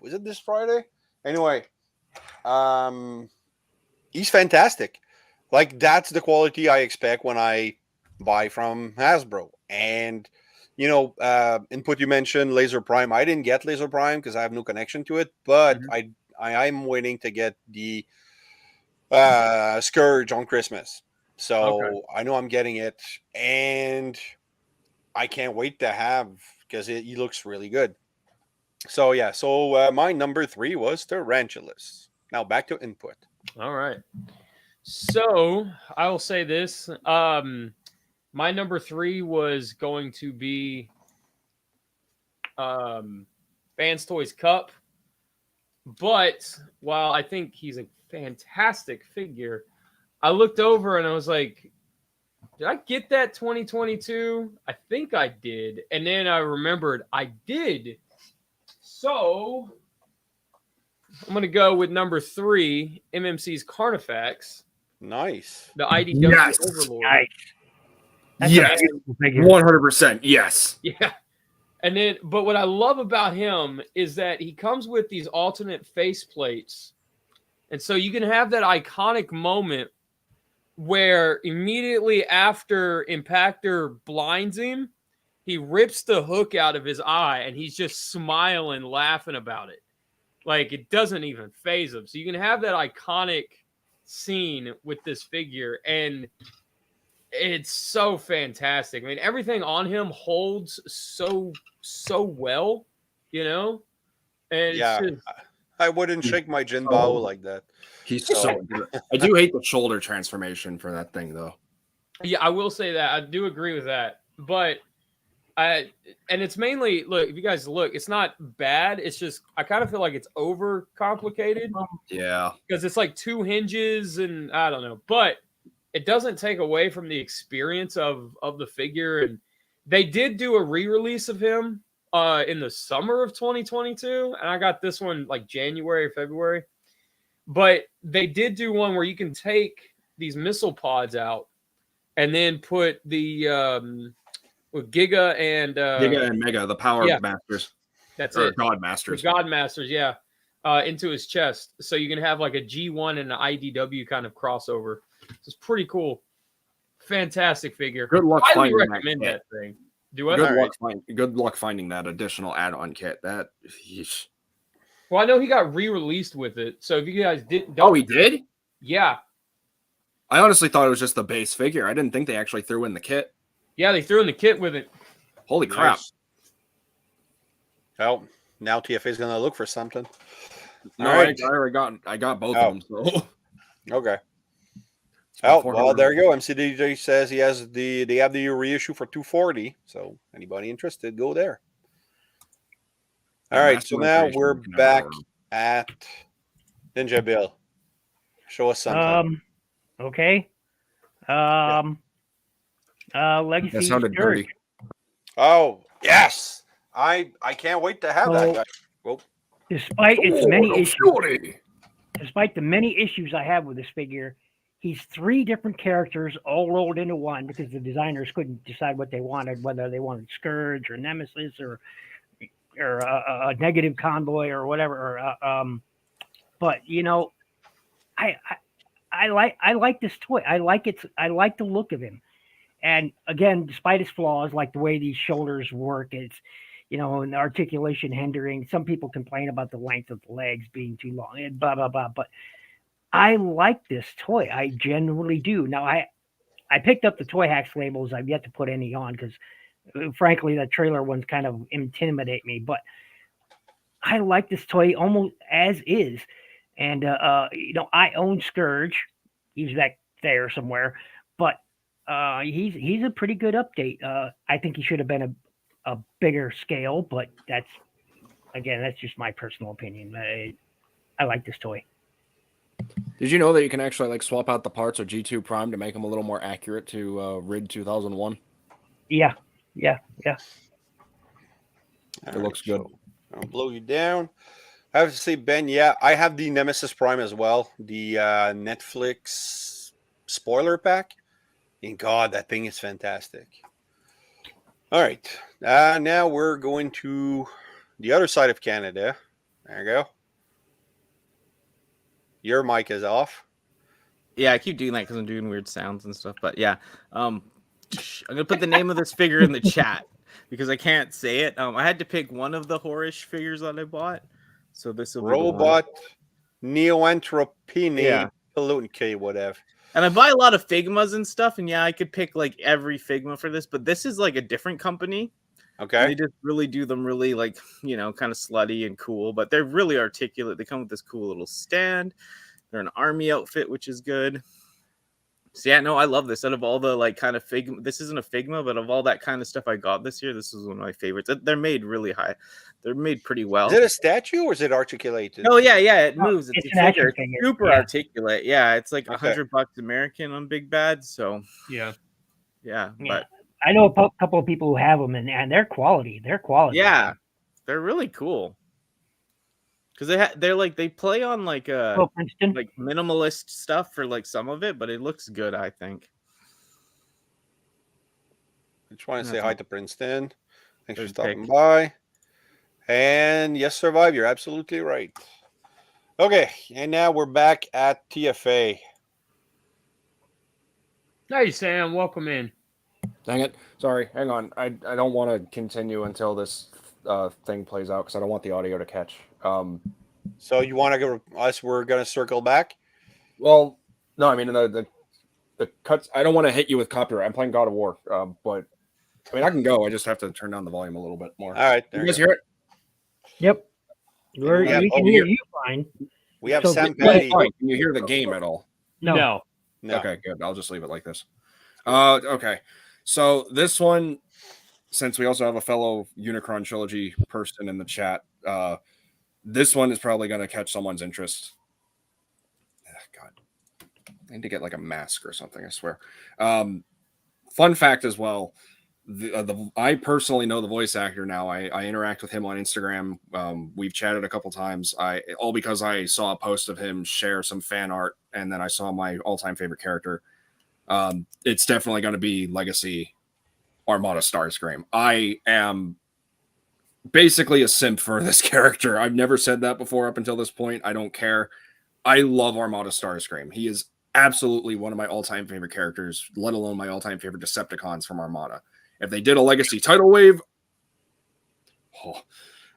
was it this Friday? Anyway, he's fantastic. Like that's the quality I expect when I buy from Hasbro. And input you mentioned Laser Prime. I didn't get Laser Prime because I have no connection to it, but I'm waiting to get the Scourge on Christmas. So I know I'm getting it, and I can't wait to have because he looks really good. So yeah, my number 3 was Tarantulas. Now back to input. All right. So I will say this. My number 3 was going to be Fans Toys Cup. But while I think he's a fantastic figure, I looked over and I was like, did I get that 2022? I think I did. And then I remembered I did. So I'm going to go with number 3, MMC's Carnifex. Nice. The IDW Overlord. Nice. That's yes. 100%. Yes. Yeah. And then, but what I love about him is that he comes with these alternate face plates. And so you can have that iconic moment where immediately after Impactor blinds him, he rips the hook out of his eye and he's just smiling, laughing about it. Like it doesn't even faze him. So you can have that iconic scene with this figure, and it's so fantastic. I mean, everything on him holds so well, And yeah, it's just, I wouldn't shake my Jinbao like that. He's so good. I do hate the shoulder transformation for that thing, though. Yeah, I will say that. I do agree with that. But and it's mainly, look, if you guys look, it's not bad. It's just, I kind of feel like it's over complicated. Yeah. Because it's like 2 hinges and I don't know. But it doesn't take away from the experience of the figure. And they did do a re-release of him in the summer of 2022. And I got this one like January or February. But they did do one where you can take these missile pods out and then put the with Giga and Mega, the Power Masters. That's or it. God Masters. The God Masters, yeah. Into his chest. So you can have like a G1 and an IDW kind of crossover. It's pretty cool. Fantastic figure. Good luck I finding recommend that thing. Do I? Good luck finding that additional add-on kit. Yeesh. Well, I know he got re-released with it. So if you guys didn't... Oh, he did? Yeah. I honestly thought it was just the base figure. I didn't think they actually threw in the kit. Yeah, they threw in the kit with it. Holy crap. Well, now TFA is going to look for something. No, right. I got both of them. So. Okay. Oh, well, there you go. MCDJ says they have the reissue for $240. So anybody interested, go there. All right, so now we're back at Ninja Bill. Show us something. Okay. Legacy. That sounded dirty. Oh, yes. I can't wait to have that guy. Well, Despite the many issues I have with this figure, he's 3 different characters all rolled into one because the designers couldn't decide what they wanted, whether they wanted Scourge or Nemesis or a negative convoy or whatever. But I like this toy. I like the look of him, and again, despite its flaws, like the way these shoulders work, it's and the articulation hindering. Some people complain about the length of the legs being too long, and blah blah blah. But I like this toy. I genuinely do. Now I picked up the Toy Hacks labels. I've yet to put any on because, frankly, the trailer ones kind of intimidate me. But I like this toy almost as is, and I own Scourge. He's back there somewhere, but he's a pretty good update. I think he should have been a bigger scale, but that's just my personal opinion. I like this toy. Did you know that you can actually like swap out the parts of G2 Prime to make them a little more accurate to RID 2001? Yeah. It looks good. So I'll blow you down. I have to say, Ben, yeah, I have the Nemesis Prime as well. The Netflix spoiler pack. And God, that thing is fantastic. All right. Now we're going to the other side of Canada. There you go. Your mic is off. Yeah, I keep doing that because I'm doing weird sounds and stuff. But yeah, I'm gonna put the name of this figure in the chat because I can't say it. I had to pick one of the Horish figures that I bought, so this will be Robot Neoentropy. Yeah. Pollutant K, whatever. And I buy a lot of Figmas and stuff, and yeah, I could pick like every Figma for this, but this is like a different company. Okay. They just really do them really like, kind of slutty and cool, but they're really articulate. They come with this cool little stand. They're an army outfit, which is good. So yeah, no, I love this. Out of all the like kind of Figma, this isn't a Figma, but of all that kind of stuff I got this year, this is one of my favorites. They're made really high. They're made pretty well. Is it a statue or is it articulated? Oh yeah, it moves. It's a figure. figure. It's super articulate. Yeah, it's like Okay. $100 American on Big Bad. So Yeah. yeah, Yeah. but I know a couple of people who have them, and they're quality. They're quality. yeah, they're really cool. Because they play on like Princeton. like minimalist stuff for like some of it, but it looks good, I think. I just want to say That's hi all. to Princeton. Thanks for Good stopping pick. by. And yes, Survive, you're absolutely right. Okay, and now we're back at TFA. Hey, Sam, welcome in. Dang it. Sorry. Hang on. I don't want to continue until this thing plays out because I don't want the audio to catch. So you want to go? We're going to circle back. Well, no, I mean the cuts. I don't want to hit you with copyright. I'm playing God of War, but I mean I can go. I just have to turn down the volume a little bit more. All right, You there guys you go. hear it? Yep. Yeah, We can oh, hear you fine. We have So Sam Yeah, Petty. Fine. Can you hear the game at all? No. No. Okay, good. I'll just leave it like this. Okay. So this one, since we also have a fellow Unicron Trilogy person in the chat, this one is probably going to catch someone's interest. God, I need to get like a mask or something, I swear. Fun fact as well, I personally know the voice actor now. I interact with him on Instagram. We've chatted a couple times. All because I saw a post of him share some fan art, and then I saw my all-time favorite character. It's definitely going to be Legacy Armada Starscream. I am basically a simp for this character. I've never said that before up until this point. I don't care. I love Armada Starscream. He is absolutely one of my all-time favorite characters, let alone my all-time favorite Decepticons from Armada. If they did a Legacy tidal wave,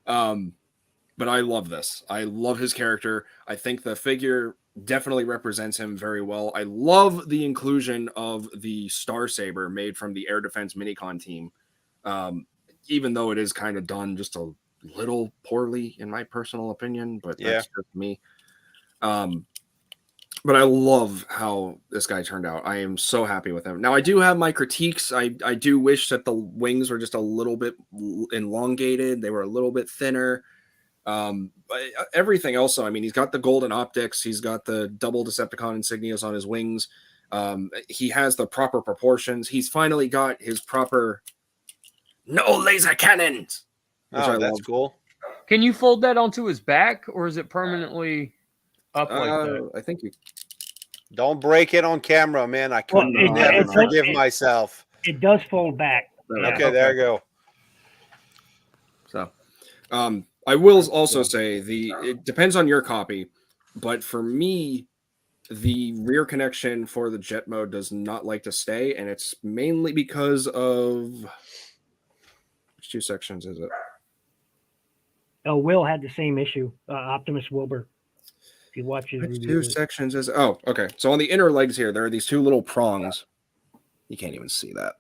but I love this. I love his character. I think the figure definitely represents him very well. I love the inclusion of the Star Saber made from the Air Defense Minicon team, even though it is kind of done just a little poorly, in my personal opinion, but that's just me. But I love how this guy turned out. I am so happy with him. Now, I do have my critiques. I do wish that the wings were just a little bit elongated. They were a little bit thinner. But everything else, I mean, he's got the golden optics. He's got the double Decepticon insignias on his wings. He has the proper proportions. He's finally got his proper no laser cannons. Oh, that's cool. Can you fold that onto his back, or is it permanently up like that? I think you don't break it on camera, man. I couldn't never forgive myself. It does fold back. Okay, there you go. So, I will also say it depends on your copy, but for me, the rear connection for the jet mode does not like to stay, and it's mainly because of which two sections is it? Oh, Will had the same issue. Optimus Wilbur. If you watch his Which review. two sections is oh, okay. So on the inner legs here, there are these two little prongs. You can't even see that.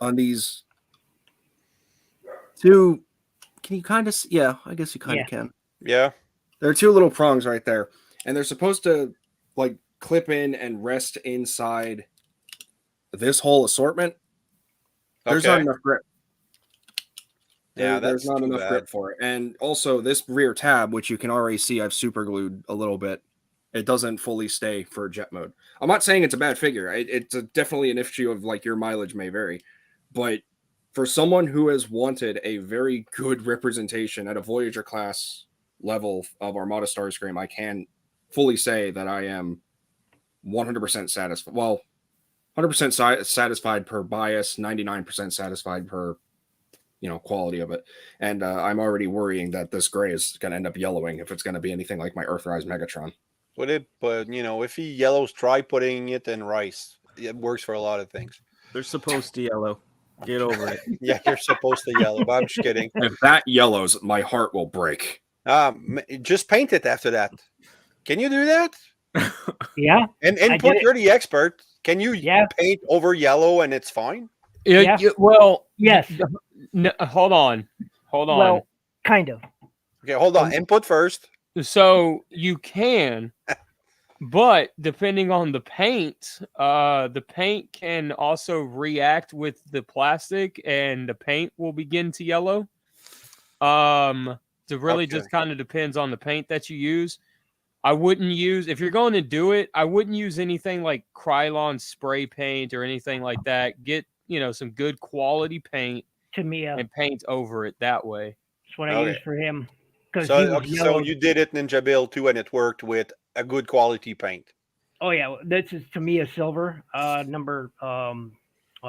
On these two, can you kind of see? Yeah, I guess you kind of can. Yeah. There are two little prongs right there, and they're supposed to like clip in and rest inside this whole assortment. There's not enough grip. Yeah, there's not enough bad. grip for it. And also this rear tab, which you can already see I've super glued a little bit, it doesn't fully stay for jet mode. I'm not saying it's a bad figure. It's definitely an issue of like your mileage may vary. But for someone who has wanted a very good representation at a Voyager class level of Armada Starscream, I can fully say that I am 100% satisfied. Well, 100% satisfied per bias, 99% satisfied per quality of it. And I'm already worrying that this gray is going to end up yellowing if it's going to be anything like my Earthrise Megatron. But if he yellows, try putting it in rice. It works for a lot of things. They're supposed to yellow. Get over it. Yeah, you're supposed to yellow, but I'm just kidding. If that yellows, my heart will break. Just paint it after that. Can you do that? Yeah. And input, you're the expert. Can you paint over yellow and it's fine? Yeah. Well, yes. No, hold on. Well, kind of. Okay, hold on. Input first. So you can, but depending on the paint can also react with the plastic, and the paint will begin to yellow. So really just kind of depends on the paint that you use. I wouldn't use, if you're going to do it, I wouldn't use anything like Krylon spray paint or anything like that. Get, some good quality paint and paint over it that way. That's what I used for him. So you did it Ninja Bill too, and it worked with a good quality paint. Oh yeah, this is Tamiya silver number. I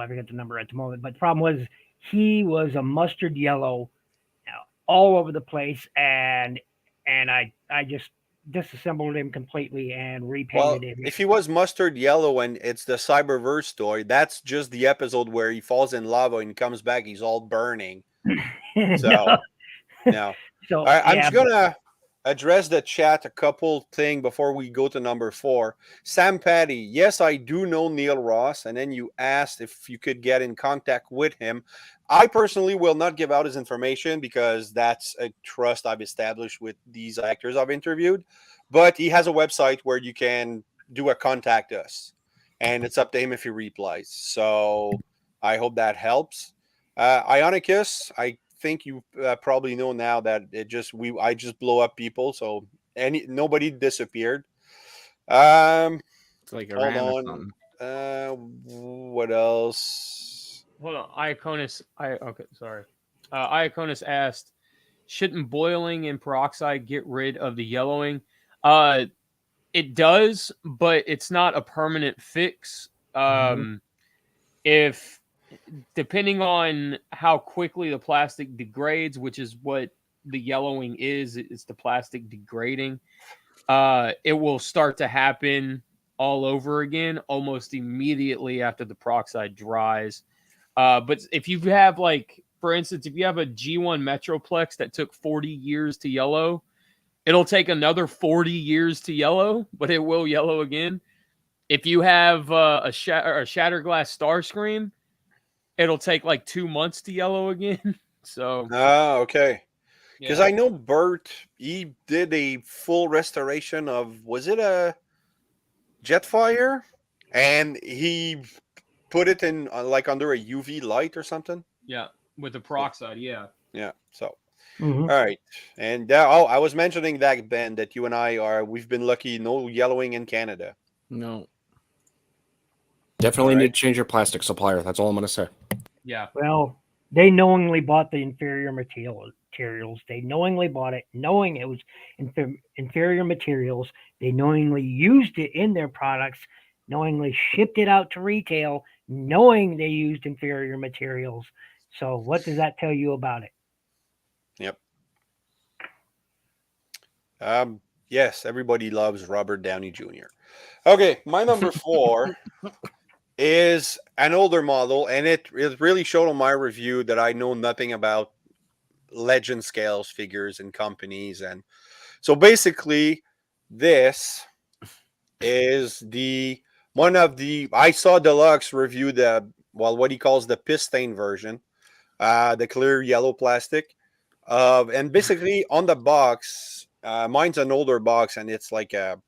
forget the number at the moment, but the problem was he was a mustard yellow all over the place, and I just disassembled him completely and repainted him. If he was mustard yellow and it's the Cyberverse story, that's just the episode where he falls in lava and comes back, he's all burning. So no. So all right, I'm just gonna address the chat a couple thing before we go to number 4. Sam Patty, yes, I do know Neil Ross, and then you asked if you could get in contact with him. I personally will not give out his information because that's a trust I've established with these actors I've interviewed. But he has a website where you can do a contact us, and it's up to him if he replies. So I hope that helps. Ionicus, I think you probably know now that I just blow up people, so nobody disappeared. It's like a ram or something. What else? Hold on, Iaconus. Iaconus asked, shouldn't boiling in peroxide get rid of the yellowing? It does, but it's not a permanent fix. If depending on how quickly the plastic degrades, which is what the yellowing is, it's the plastic degrading. It will start to happen all over again almost immediately after the peroxide dries. But if you have, like, for instance, if you have a G1 Metroplex that took 40 years to yellow, it'll take another 40 years to yellow, but it will yellow again. If you have a Shatterglass Starscream, it'll take like 2 months to yellow again. So. Okay. Because I know Bert, he did a full restoration of, was it a Jetfire? And he put it in like under a UV light or something. Yeah, with the peroxide. Yeah. So, all right. And I was mentioning that, Ben, that you and we've been lucky. No yellowing in Canada. No. Definitely need to change your plastic supplier. That's all I'm going to say. Yeah. Well, they knowingly bought the inferior materials. They knowingly bought it, knowing it was inferior materials. They knowingly used it in their products, knowingly shipped it out to retail, knowing they used inferior materials. So what does that tell you about it? Yep. Yes, everybody loves Robert Downey Jr. Okay, my number 4 is an older model, and it really showed on my review that I know nothing about legend scales, figures, and companies. And so basically, this is the one of the I saw Deluxe review the what he calls the piss stain version, the clear yellow plastic. And basically on the box, mine's an older box, and it's like a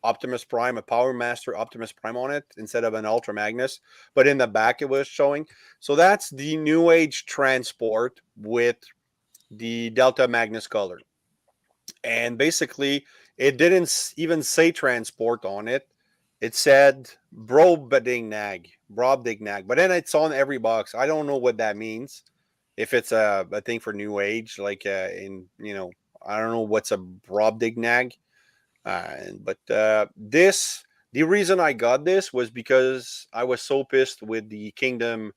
Optimus Prime, a Power Master Optimus Prime on it instead of an Ultra Magnus. But in the back, it was showing. So that's the New Age transport with the Delta Magnus color. And basically, it didn't even say transport on it. It said Brobdingnag. But then it's on every box. I don't know what that means. If it's a thing for New Age, like I don't know what's a Brobdingnag. But the reason I got this was because I was so pissed with the Kingdom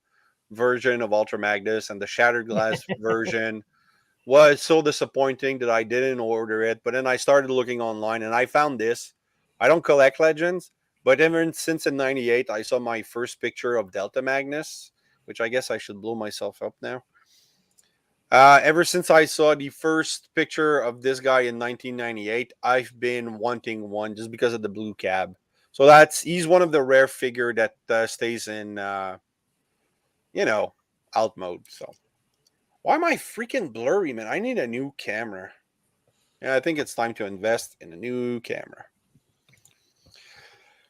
version of Ultra Magnus, and the Shattered Glass version was so disappointing that I didn't order it. But then I started looking online, and I found this. I don't collect Legends, but ever since in '98, I saw my first picture of Delta Magnus, which I guess I should blow myself up now. Ever since I saw the first picture of this guy in 1998, I've been wanting one just because of the blue cab. So he's one of the rare figure that stays in, out mode. So why am I freaking blurry, man? I need a new camera. Yeah, I think it's time to invest in a new camera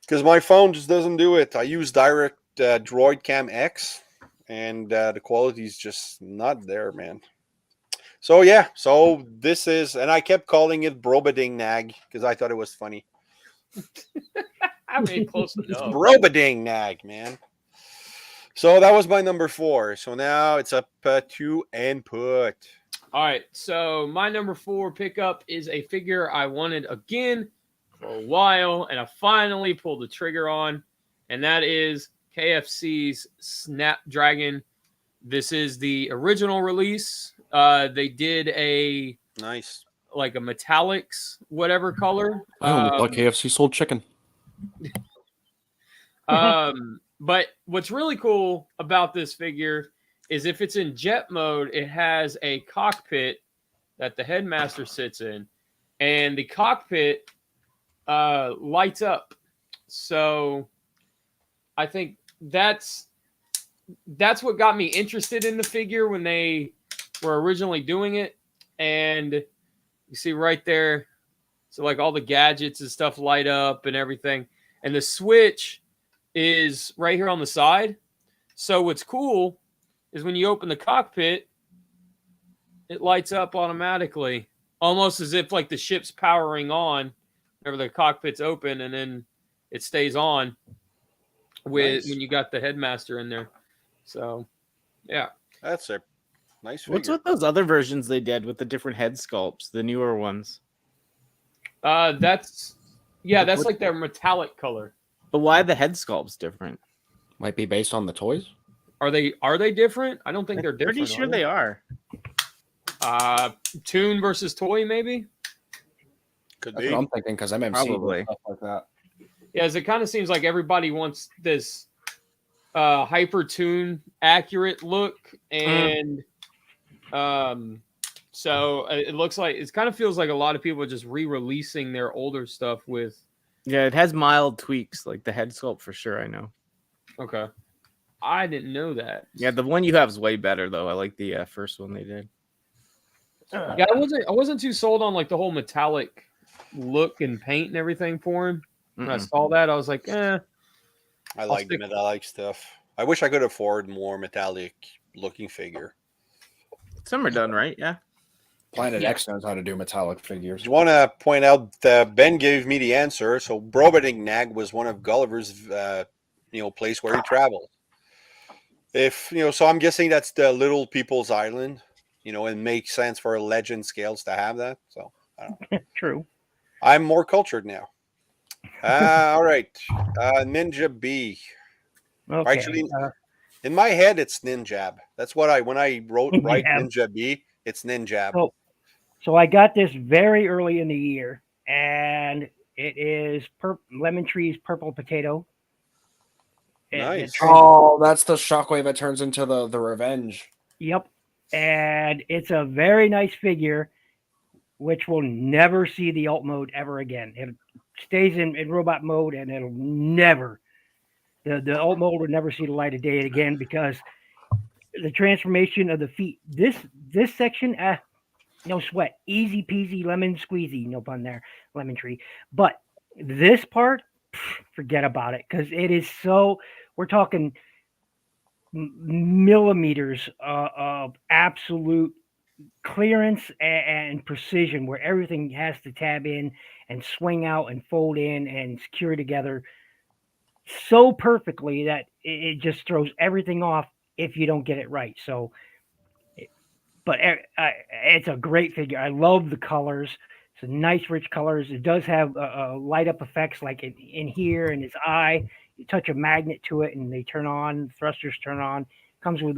because my phone just doesn't do it. I use direct Droid Cam X, and the quality is just not there, man. So yeah, so this is, and I kept calling it Brobdingnag because I thought it was funny. I mean, close enough. Brobdingnag, man. So that was my number 4. So now it's up to input. All right, so my number 4 pickup is a figure I wanted again for a while, and I finally pulled the trigger on, and that is KFC's Snapdragon. This is the original release. They did a nice, like a metallics whatever color. I only thought KFC sold chicken. But what's really cool about this figure is if it's in jet mode, it has a cockpit that the headmaster sits in, and the cockpit lights up. So I think that's what got me interested in the figure when they were originally doing it. And you see right there, so like all the gadgets and stuff light up and everything. And the switch is right here on the side. So what's cool is when you open the cockpit, it lights up automatically, almost as if like the ship's powering on whenever the cockpit's open, and then it stays on with when you got the headmaster in there. So yeah, that's a nice figure. What's with those other versions they did with the different head sculpts, the newer ones? That's like their metallic color. But why the head sculpts different? Might be based on the toys. Are they different? I don't think they're different. Pretty sure they are. Tune versus toy, maybe. Could That's be. what I'm thinking because MMC Probably. and stuff like that. Yeah, as it kind of seems like everybody wants this hyper tune accurate look, and so it looks like it kind of feels like a lot of people are just re-releasing their older stuff with. Yeah, it has mild tweaks, like the head sculpt for sure. I know. Okay, I didn't know that. Yeah, the one you have is way better though. I like the first one they did. Yeah, I wasn't too sold on like the whole metallic look and paint and everything for him. When I saw that, I was like, I like the metallic stuff. I wish I could afford more metallic looking figure. Some are done right, yeah. Planet X knows how to do metallic figures. I want to point out that Ben gave me the answer. So Brobdingnag was one of Gulliver's, place where he traveled. So I'm guessing that's the Little People's Island. It makes sense for legend scales to have that. So I don't know. True. I'm more cultured now. All right, Ninja B. Okay. Actually, in my head, it's Ninjab. That's what when I write Ninjab. Ninja B, it's Ninjab. Oh, So I got this very early in the year, and it is Lemon Tree's Purple Potato. Nice. Oh, that's the shockwave that turns into the revenge. Yep. And it's a very nice figure, which will never see the alt mode ever again. It stays in robot mode, and it'll never, the alt mode will never see the light of day again, because the transformation of the feet, this section, no sweat, easy peasy, lemon squeezy, no pun there, Lemon Tree. But this part, forget about it, because it is so, we're talking millimeters of absolute clearance and precision, where everything has to tab in and swing out and fold in and secure together so perfectly that it just throws everything off if you don't get it right. So, but it's a great figure. I love the colors. It's a nice, rich colors. It does have light up effects like in here in his eye. You touch a magnet to it and they turn on. Thrusters turn on. Comes with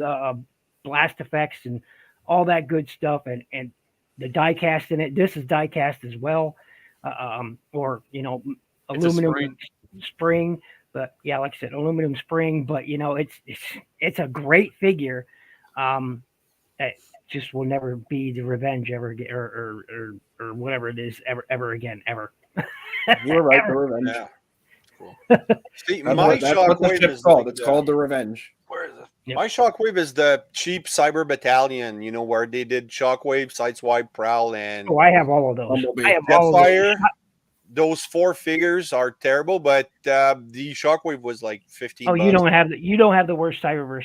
blast effects and all that good stuff. And the die cast in it. This is die cast as well, or aluminum spring. But yeah, like I said, aluminum spring. But it's a great figure. It just will never be the revenge ever again, or whatever it is ever again ever. You were right, the revenge. Yeah. Cool. See, my That's what the shockwave ship's is called. like It's called the revenge. Where is it? Yep. My shockwave is the cheap cyber battalion. Where they did shockwave, sideswipe, prowl, and Oh, I have all of those. Bumblebee. I have all of those. Jetfire. Those 4 figures are terrible, but the shockwave was like 15. Oh, bucks. you don't have the worst Cyberverse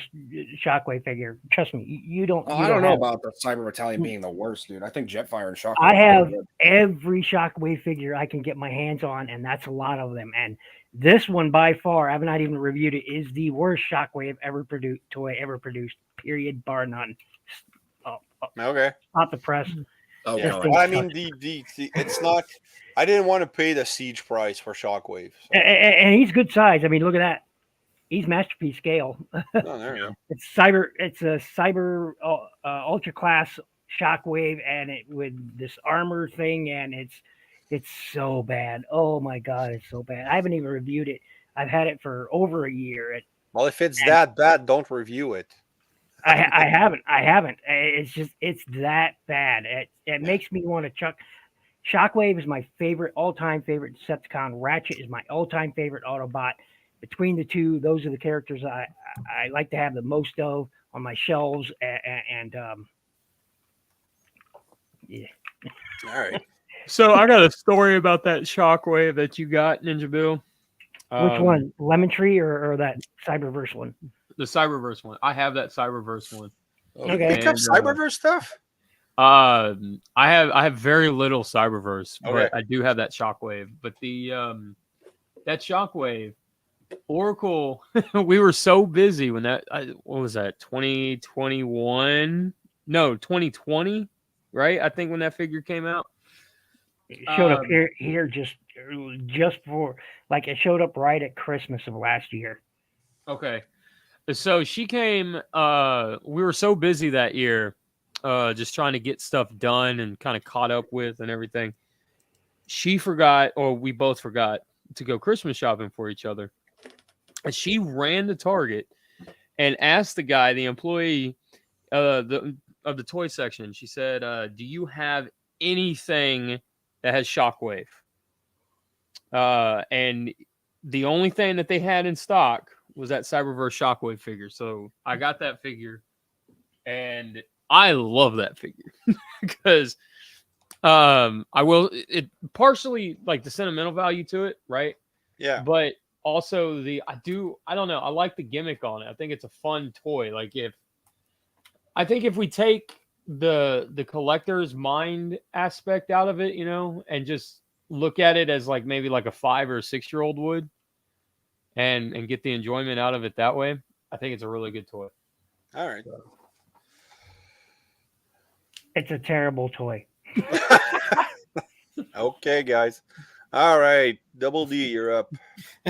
Shockwave figure. Trust me, you don't. Oh, you I don't know have- about the Cyber Battalion being the worst, dude. I think Jetfire and Shockwave. I are have pretty good. every Shockwave figure I can get my hands on, and that's a lot of them. And this one, by far, I've not even reviewed it, is the worst Shockwave toy ever produced. Period, bar none. Okay. Not the press. Oh, Yeah. God. thing Well, I sucks. mean, the it's not. I didn't want to pay the siege price for shockwave. So. And he's good size. I mean, look at that. He's masterpiece scale. Oh, there you go. It's a cyber ultra class Shockwave, and it with this armor thing, and it's so bad. Oh my god, it's so bad. I haven't even reviewed it. I've had it for over a year. Well, if it's that bad, don't review it. I haven't. It's that bad. It makes me want to chuck. Shockwave is my all-time favorite Decepticon. Ratchet is my all-time favorite Autobot. Between the two, those are the characters I like to have the most of on my shelves. And yeah. All right. So I got a story about that Shockwave that you got, Ninja Bill. Which one? Lemon Tree or that Cyberverse one? The Cyberverse one. I have that Cyberverse one. Okay. Pick up And, Cyberverse stuff. I have very little Cyberverse, Okay. but I do have that Shockwave. But the that Shockwave, Oracle, we were so busy when that what was that 2021? No, 2020, right? I think when that figure came out. It showed up here just for like it showed up right at Christmas of last year. Okay. So she came, we were so busy that year, just trying to get stuff done and kind of caught up with and everything. She forgot, or we both forgot, to go Christmas shopping for each other. And she ran to Target and asked the guy, the employee of the toy section, she said, do you have anything that has Shockwave? And the only thing that they had in stock was that Cyberverse Shockwave figure. So I got that figure, and I love that figure because I will it partially like the sentimental value to it, right? Yeah. But also I don't know, I like the gimmick on it. I think it's a fun toy. Like if we take the collector's mind aspect out of it, and just look at it as like maybe like a 5 or 6 year old would, and get the enjoyment out of it that way, I think it's a really good toy. All right. It's a terrible toy. Okay, guys. All right. Double D, you're up.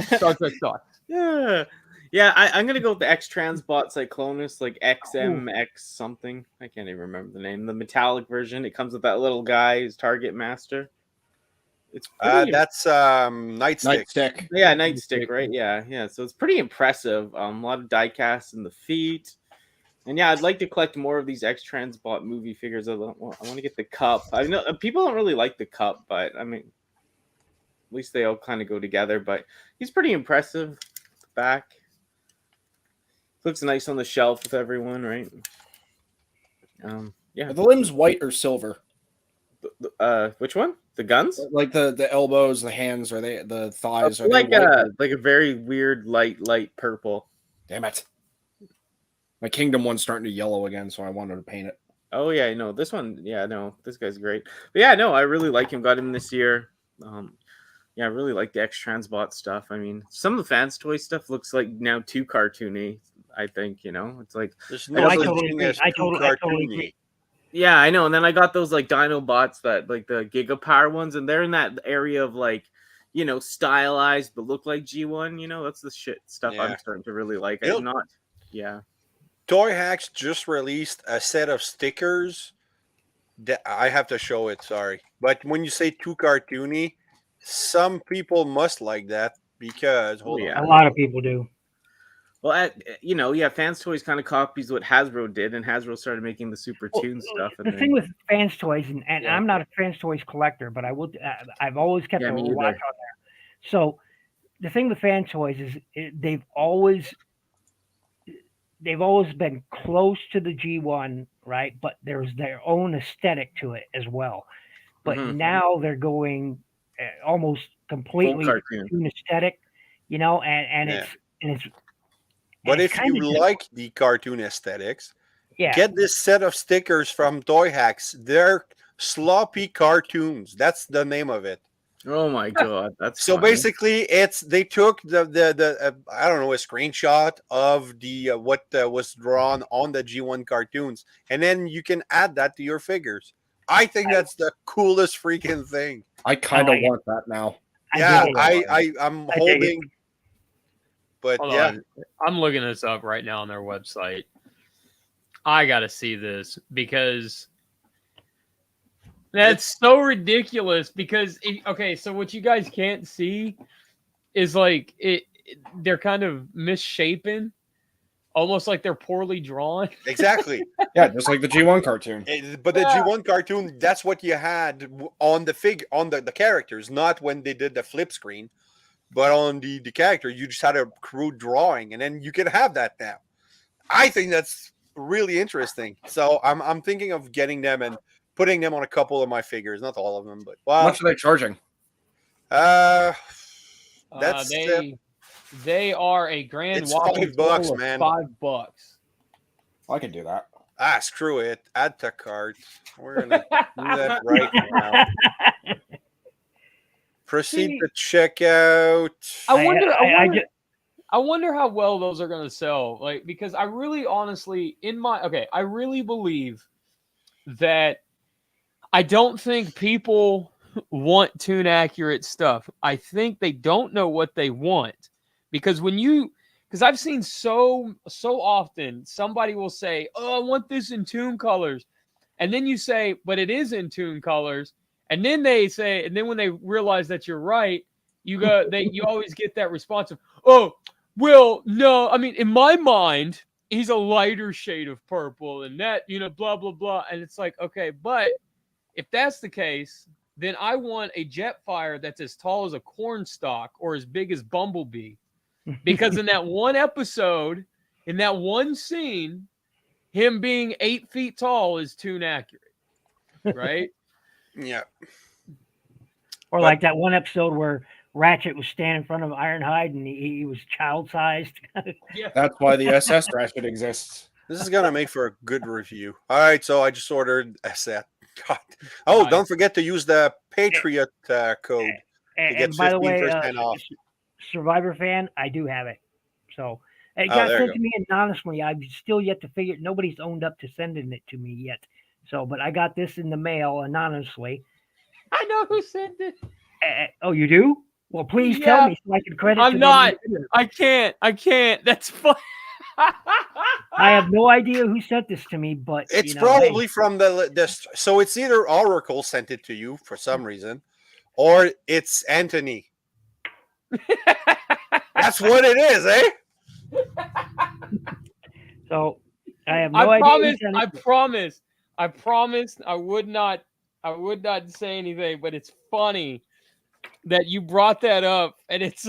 Star Trek thoughts. Yeah. Yeah, I'm gonna go with the X Transbot Cyclonus, like XMX something. I can't even remember the name. The metallic version. It comes with that little guy, his target master. It's pretty. That's Nightstick. Nightstick. Yeah, Nightstick, right? Yeah. So it's pretty impressive. A lot of die casts in the feet. And yeah, I'd like to collect more of these X Transbot movie figures. I want to get the cup. I know people don't really like the cup, but I mean, at least they all kind of go together. But he's pretty impressive. Back looks nice on the shelf with everyone, right? Yeah. Are the limbs white or silver? Which one? The guns? Like the elbows, the hands, are they the thighs? Are Like they white? like a very weird light purple. Damn it! My Kingdom one's starting to yellow again, so I wanted to paint it. Oh yeah, no, this one, yeah, no, this guy's great. But yeah, no, I really like him. Got him this year. Yeah, I really like the X Transbot stuff. I mean, some of the Fans Toy stuff looks like now too cartoony. I think it's like There's I such totally thing agree. as I too totally cartoony. agree. yeah, I know. And then I got those like Dino Bots that like the Giga Power ones, and they're in that area of like stylized but look like G1. That's the shit stuff Yeah. I'm starting to really like. Yep. I'm not. Yeah. Toy Hacks just released a set of stickers that I have to show it, sorry. But when you say too cartoony, some people must like that because hold yeah. A lot of people do. Well, Fans Toys kind of copies what Hasbro did, and Hasbro started making the Super Toon stuff. The thing with Fans Toys, and Yeah. I'm not a Fans Toys collector, but I will. I've always kept Yeah, a me watch either. on there. So the thing with Fan Toys is they've always been close to the G1, right? But there's their own aesthetic to it as well. But Mhm. now they're going almost completely cartoon. cartoon aesthetic, and Yeah. it's But it's if you kinda like the cartoon aesthetics, yeah. get this set of stickers from Toy Hacks. They're sloppy cartoons. That's the name of it. Oh my god, that's So funny. basically, they took the I don't know, a screenshot of the what was drawn on the G1 cartoons, and then you can add that to your figures. I think that's the coolest freaking thing. I kind of like it. want that now. Yeah, dig it. I'm I dig it. holding, but Hold yeah, on. I'm looking this up right now on their website. I gotta see this because that's so ridiculous. Because so what you guys can't see is like they're kind of misshapen, almost like they're poorly drawn. exactly. Yeah, just like the G1 cartoon. But the Yeah. G1 cartoon, that's what you had on the the characters, not when they did the flip screen, but on the character, you just had a crude drawing, and then you can have that now. I think that's really interesting. So I'm thinking of getting them and putting them on a couple of my figures, not all of them, but How well, much are they charging? that's They are a grand it's whopping $5, total of man. $5. I can do that. screw it. Add to cart. We're gonna do that right now. Proceed See, to checkout. I wonder how well those are going to sell. Like, because I really honestly, I really believe that I don't think people want tune accurate stuff. I think they don't know what they want. Because because I've seen so often somebody will say, "Oh, I want this in tune colors," and then you say, "But it is in tune colors," and then they say, and then when they realize that you're right, you always get that response of, "Oh, well, no, I mean, in my mind, he's a lighter shade of purple, and that blah blah blah," and it's like, okay, but if that's the case, then I want a Jetfire that's as tall as a corn stalk or as big as Bumblebee. Because in that one episode, in that one scene, him being 8 feet tall is tune accurate, right? Yeah. Or like that one episode where Ratchet was standing in front of Ironhide and he was child sized. Yeah. That's why the SS Ratchet exists. This is gonna make for a good review. All right, so I just ordered a set. God. Oh, Nice. don't forget to use the Patriot code to get And by the way, 15% off. Survivor fan, I do have it. So it Oh, got there you sent to me anonymously. I've still yet to figure. Nobody's owned up to sending it to me yet. So, but I got this in the mail anonymously. I know who sent it. Oh, you do? Well, please tell Yeah, me so I can credit. I'm to not. them. I can't. That's fine. I have no idea who sent this to me, but It's hey. probably from this. So it's either Oracle sent it to you for some reason, or it's Anthony. That's what it is, eh? So I have no idea. who sent it. I promised I would not say anything, but it's funny that you brought that up, and it's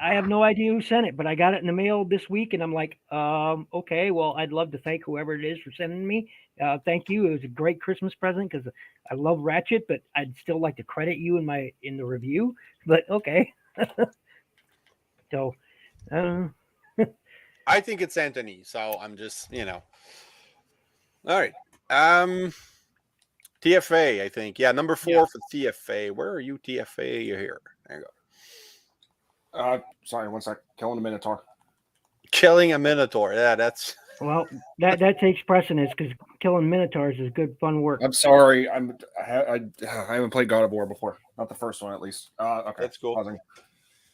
I have no idea who sent it, but I got it in the mail this week, and I'm like, okay, well, I'd love to thank whoever it is for sending me. Thank you. It was a great Christmas present because I love Ratchet, but I'd still like to credit you in the review. But okay. So, I think it's Anthony. So I'm just, All right. TFA, I think. Yeah, number 4 for TFA. Where are you, TFA? You're here. There you go. Sorry, one sec. Killing a Minotaur. Killing a Minotaur. Yeah, that's. well, that takes precedence because killing Minotaurs is good, fun work. I'm sorry. I haven't played God of War before. Not the first one, at least. Okay. That's cool. Pausing.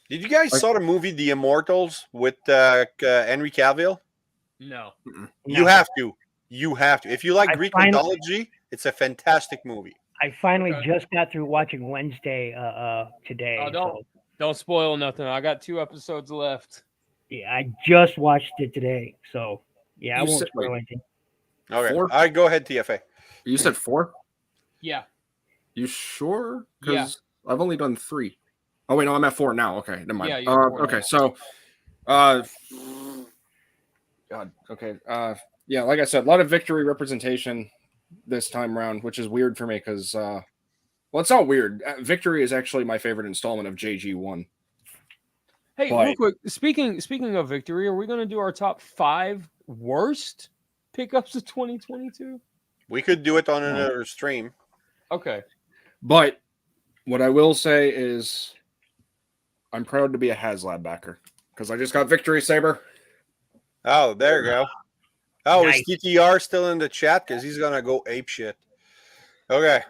Did you guys saw the movie The Immortals with Henry Cavill? no. You have to. You have to. If you like I Greek finally- mythology, it's a fantastic movie. I finally Okay. just got through watching Wednesday today. Oh, don't spoil nothing. I got 2 episodes left. So, yeah, I just watched it today. So yeah, I You won't said- spoil anything. Okay. 4? All right, go ahead, TFA. You said 4? Yeah. You sure? Yeah. Because I've only done 3. Oh wait, no, I'm at 4 now. Okay, never mind. Yeah, you're at 4 okay, now. so, God, okay, yeah, like I said, a lot of victory representation this time around, which is weird for me because, well, it's not weird. Victory is actually my favorite installment of JG1. Hey, But- real quick. Speaking of victory, are we going to do our top 5 worst pickups of 2022? We could do it on another stream. Okay. But what I will say is, I'm proud to be a HasLab backer because I just got Victory Saber. Oh, there you go. Oh, Nice. is TTR still in the chat? Because he's going to go ape shit. Okay.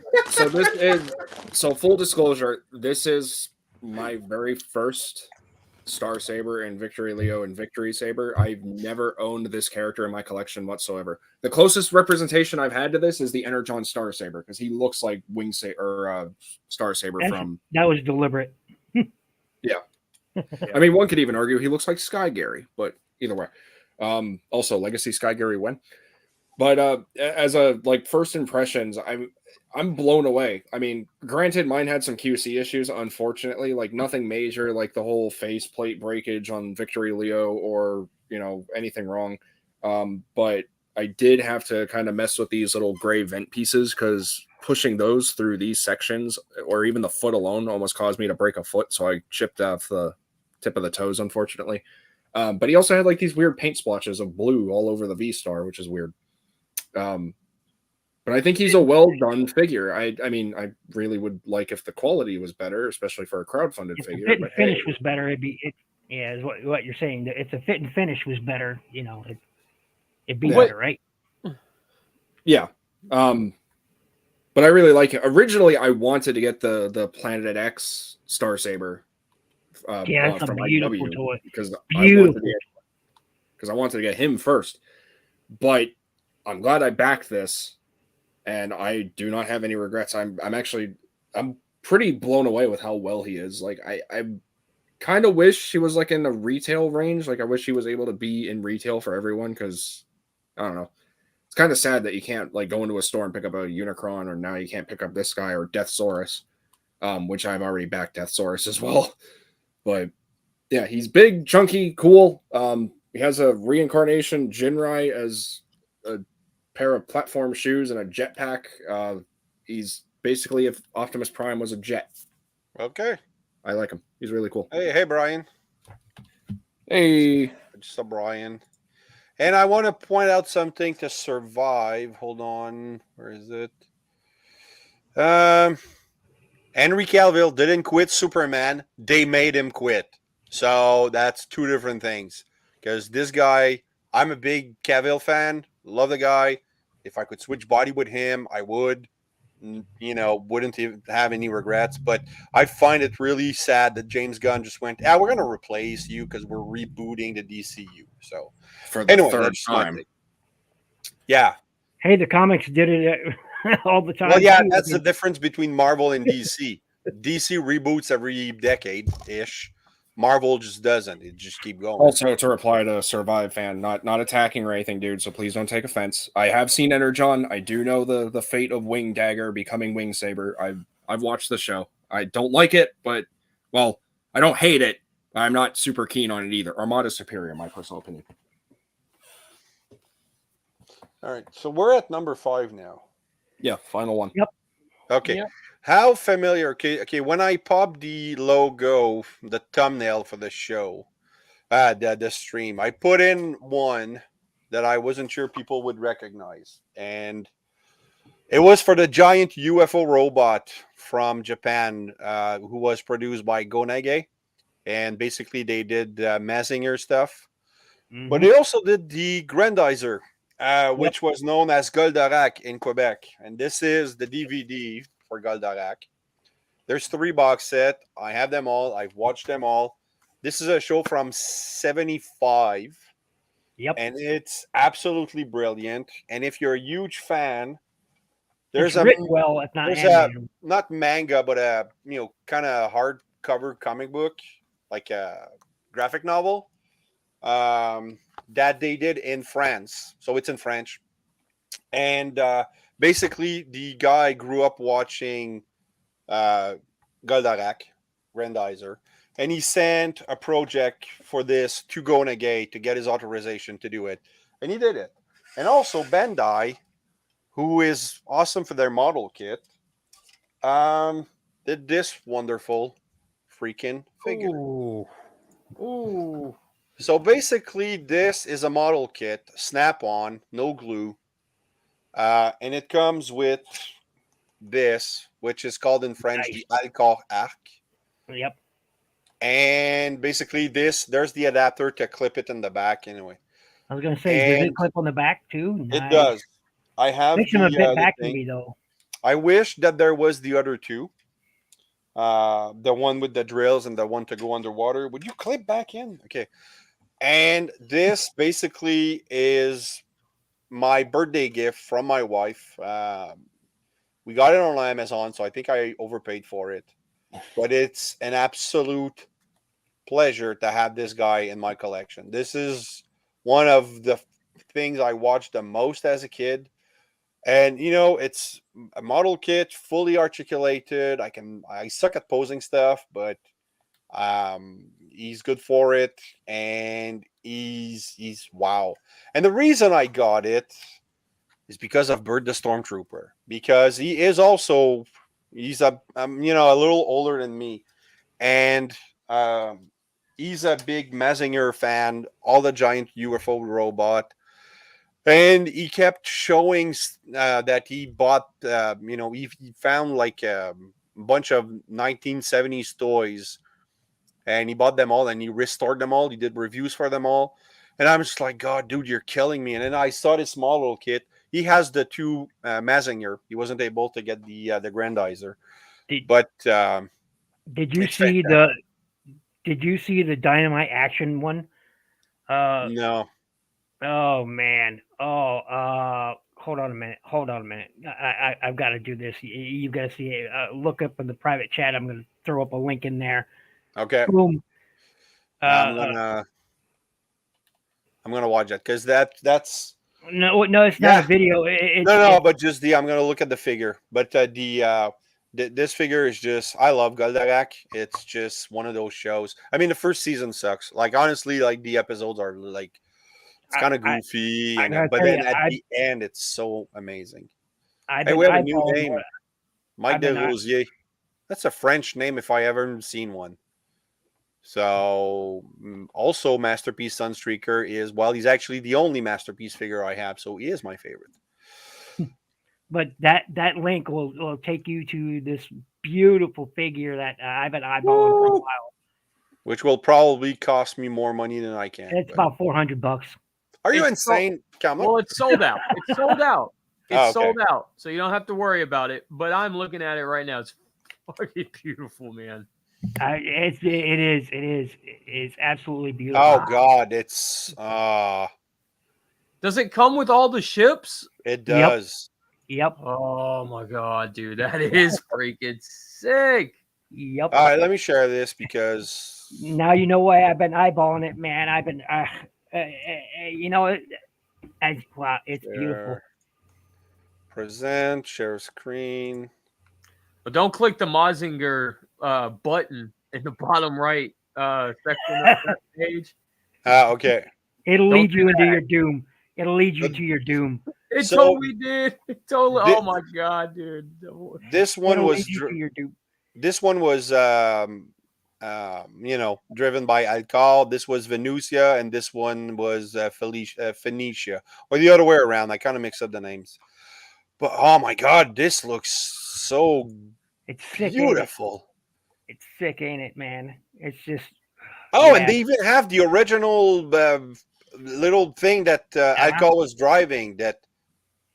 So full disclosure, this is my very first Star Saber and Victory Leo and Victory Saber. I've never owned this character in my collection whatsoever. The closest representation I've had to this is the Energon Star Saber because he looks like Star Saber from. That was deliberate. I mean, one could even argue he looks like Sky Gary, but either way. Also, Legacy Sky Gary win. But as a first impressions, I'm blown away. I mean, granted, mine had some QC issues, unfortunately, like nothing major, like the whole faceplate breakage on Victory Leo or anything wrong. But I did have to kind of mess with these little gray vent pieces because pushing those through these sections or even the foot alone almost caused me to break a foot. So I chipped off the tip of the toes, unfortunately. But he also had like these weird paint splotches of blue all over the V-Star, which is weird. But I think he's a well done figure. I mean, I really would like if the quality was better, especially for a crowdfunded If the figure. fit and But finish hey, was better, is what you're saying. If the fit and finish was better, it'd be Yeah. better, right? yeah. But I really like it. Originally, I wanted to get the Planet X Star Saber. Yeah, that's a from beautiful IW toy. because Beautiful. I wanted to get him first. But I'm glad I backed this, and I do not have any regrets. I'm pretty blown away with how well he is. Like I kind of wish he was like in the retail range. Like I wish he was able to be in retail for everyone because I don't know. It's kind of sad that you can't like go into a store and pick up a Unicron, or now you can't pick up this guy or Deathsaurus, which I've already backed Deathsaurus as well. But yeah, he's big, chunky, cool. He has a reincarnation Jinrai as a pair of platform shoes and a jetpack. He's basically if Optimus Prime was a jet. Okay. I like him. He's really cool. Hey, Brian. Hey. Just a Brian. And I want to point out something to survive. Hold on. Where is it? Henry Cavill didn't quit Superman. They made him quit. So that's two different things. Because this guy, I'm a big Cavill fan. Love the guy. If I could switch body with him, I would. wouldn't even have any regrets. But I find it really sad that James Gunn just went, "Yeah, we're going to replace you because we're rebooting the DCU." So For the anyway, third that's just my time. take. Yeah. Hey, the comics did it all the time. Well, yeah, too. that's the difference between Marvel and DC. DC reboots every decade ish. Marvel just doesn't. It just keep going. Also, to reply to Survive fan, not attacking or anything, dude. So please don't take offense. I have seen Energon. I do know the fate of Wing Dagger becoming Wing Saber. I've watched the show. I don't like it, but well, I don't hate it. I'm not super keen on it either. Armada's superior, in my personal opinion. All right, so we're at number 5 now. Yeah, final one. Yep. Okay. Yep. How familiar? Okay. When I popped the logo, the thumbnail for the show, the stream, I put in one that I wasn't sure people would recognize, and it was for the giant UFO robot from Japan, who was produced by Gonage, and basically they did Mazinger stuff, but they also did the Grandizer, which was known as Goldorak in Quebec, and this is the DVD for Goldorak. There's 3 box set. I have them all. I've watched them all. This is a show from 75. Yep. And it's absolutely brilliant. And if you're a huge fan, It's there's a written well, if not there's animated. not manga, but a kind of hardcover comic book, like a graphic novel, that they did in France. So it's in French. And basically, the guy grew up watching Goldorak, Grandizer, and he sent a project for this to go Nagay to get his authorization to do it, and he did it. And also Bandai, who is awesome for their model kit, did this wonderful freaking figure. Ooh. So basically, this is a model kit, snap-on, no glue, and it comes with this, which is called in French the Alcor Arc. Yep. And basically there's the adapter to clip it in the back anyway. I was going to say, does it And clip on the back too? It Nice. does. I have Makes him a bit the back thing. me though. I wish that there was the other two. The one with the drills and the one to go underwater. Would you clip back in? Okay. And this basically is my birthday gift from my wife. We got it on Amazon, so I think I overpaid for it. But it's an absolute pleasure to have this guy in my collection. This is one of the things I watched the most as a kid. And it's a model kit, fully articulated. I suck at posing stuff, but he's good for it, and he's wow. And the reason I got it is because of Bird the Stormtrooper, because he's a little older than me, and he's a big Mazinger fan, all the giant UFO robot. And he kept showing that he bought, he found like a bunch of 1970s toys, and he bought them all, and he restored them all. He did reviews for them all. And I'm just like, God, dude, you're killing me. And then I saw this small little kit. He has the 2 Mazinger. He wasn't able to get the Grandizer. Did you see fantastic. Did you see the Dynamite action one? No. Oh man. Hold on a minute. I've got to do this. You've got to see it. Look up in the private chat. I'm going to throw up a link in there. Okay. Boom. I'm gonna watch that because that's No, it's not a video. but just I'm gonna look at the figure. But this figure is just, I love Goldorak. It's just one of those shows. I mean, the first season sucks. Like honestly, like the episodes are like, it's kind of goofy, but then at the end, it's so amazing. Hey, we have a new name, Mike de Rosier. That's a French name if I ever seen one. So also Masterpiece Sunstreaker is, well, he's actually the only Masterpiece figure I have, so he is my favorite. But that link will take you to this beautiful figure that I've been eyeballing for a while. Which will probably cost me more money than I can. It's about $400. Are you insane? Well, it's sold out. It's sold out. It's okay. sold out, so you don't have to worry about it. But I'm looking at it right now. It's fucking beautiful, man. It is. It's absolutely beautiful. Oh God, it's Does it come with all the ships? it does. Yep. Oh my god, dude, that is freaking sick. Yep. All right, let me share this because Now you know why I've been eyeballing it, man. I've been, you know, wow, it's beautiful. share, present, share screen. But don't click the Mazinger button in the bottom right section of that page. Okay. It'll Don't lead you do into your doom. It'll lead you But- to your doom. It So- totally did. It totally. Thi- Oh my god, dude. This one It'll was lead you to your doom. this one was driven by Alcal. This was Venusia, and this one was Phoenicia, or the other way around. I kind of mixed up the names. But oh my God, this looks so It's sick. Ain't it? beautiful. It's sick, ain't it, man? It's just. Oh, Yeah. and they even have the original little thing that Alcal was driving. That,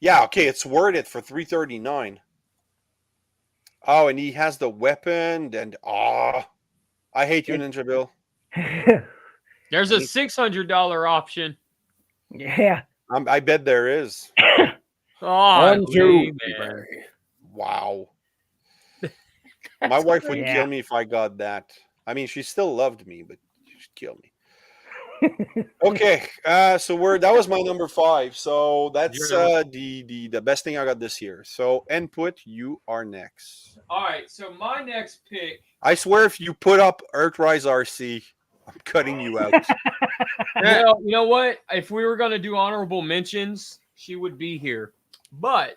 yeah, okay, it's worth it for $339. Oh, and he has the weapon, and I hate you, Ninja Bill. There's a $600 option. Yeah. I bet there is. Oh, One, two, man. Wow. My wife would Yeah. kill me if I got that. I mean, she still loved me, but she'd kill me. Okay, so that was my number 5. So that's Your the best thing I got this year. So Input, you are next. All right, so my next pick. I swear, if you put up Earthrise RC, I'm cutting you out. Well, you know what? If we were going to do honorable mentions, she would be here. But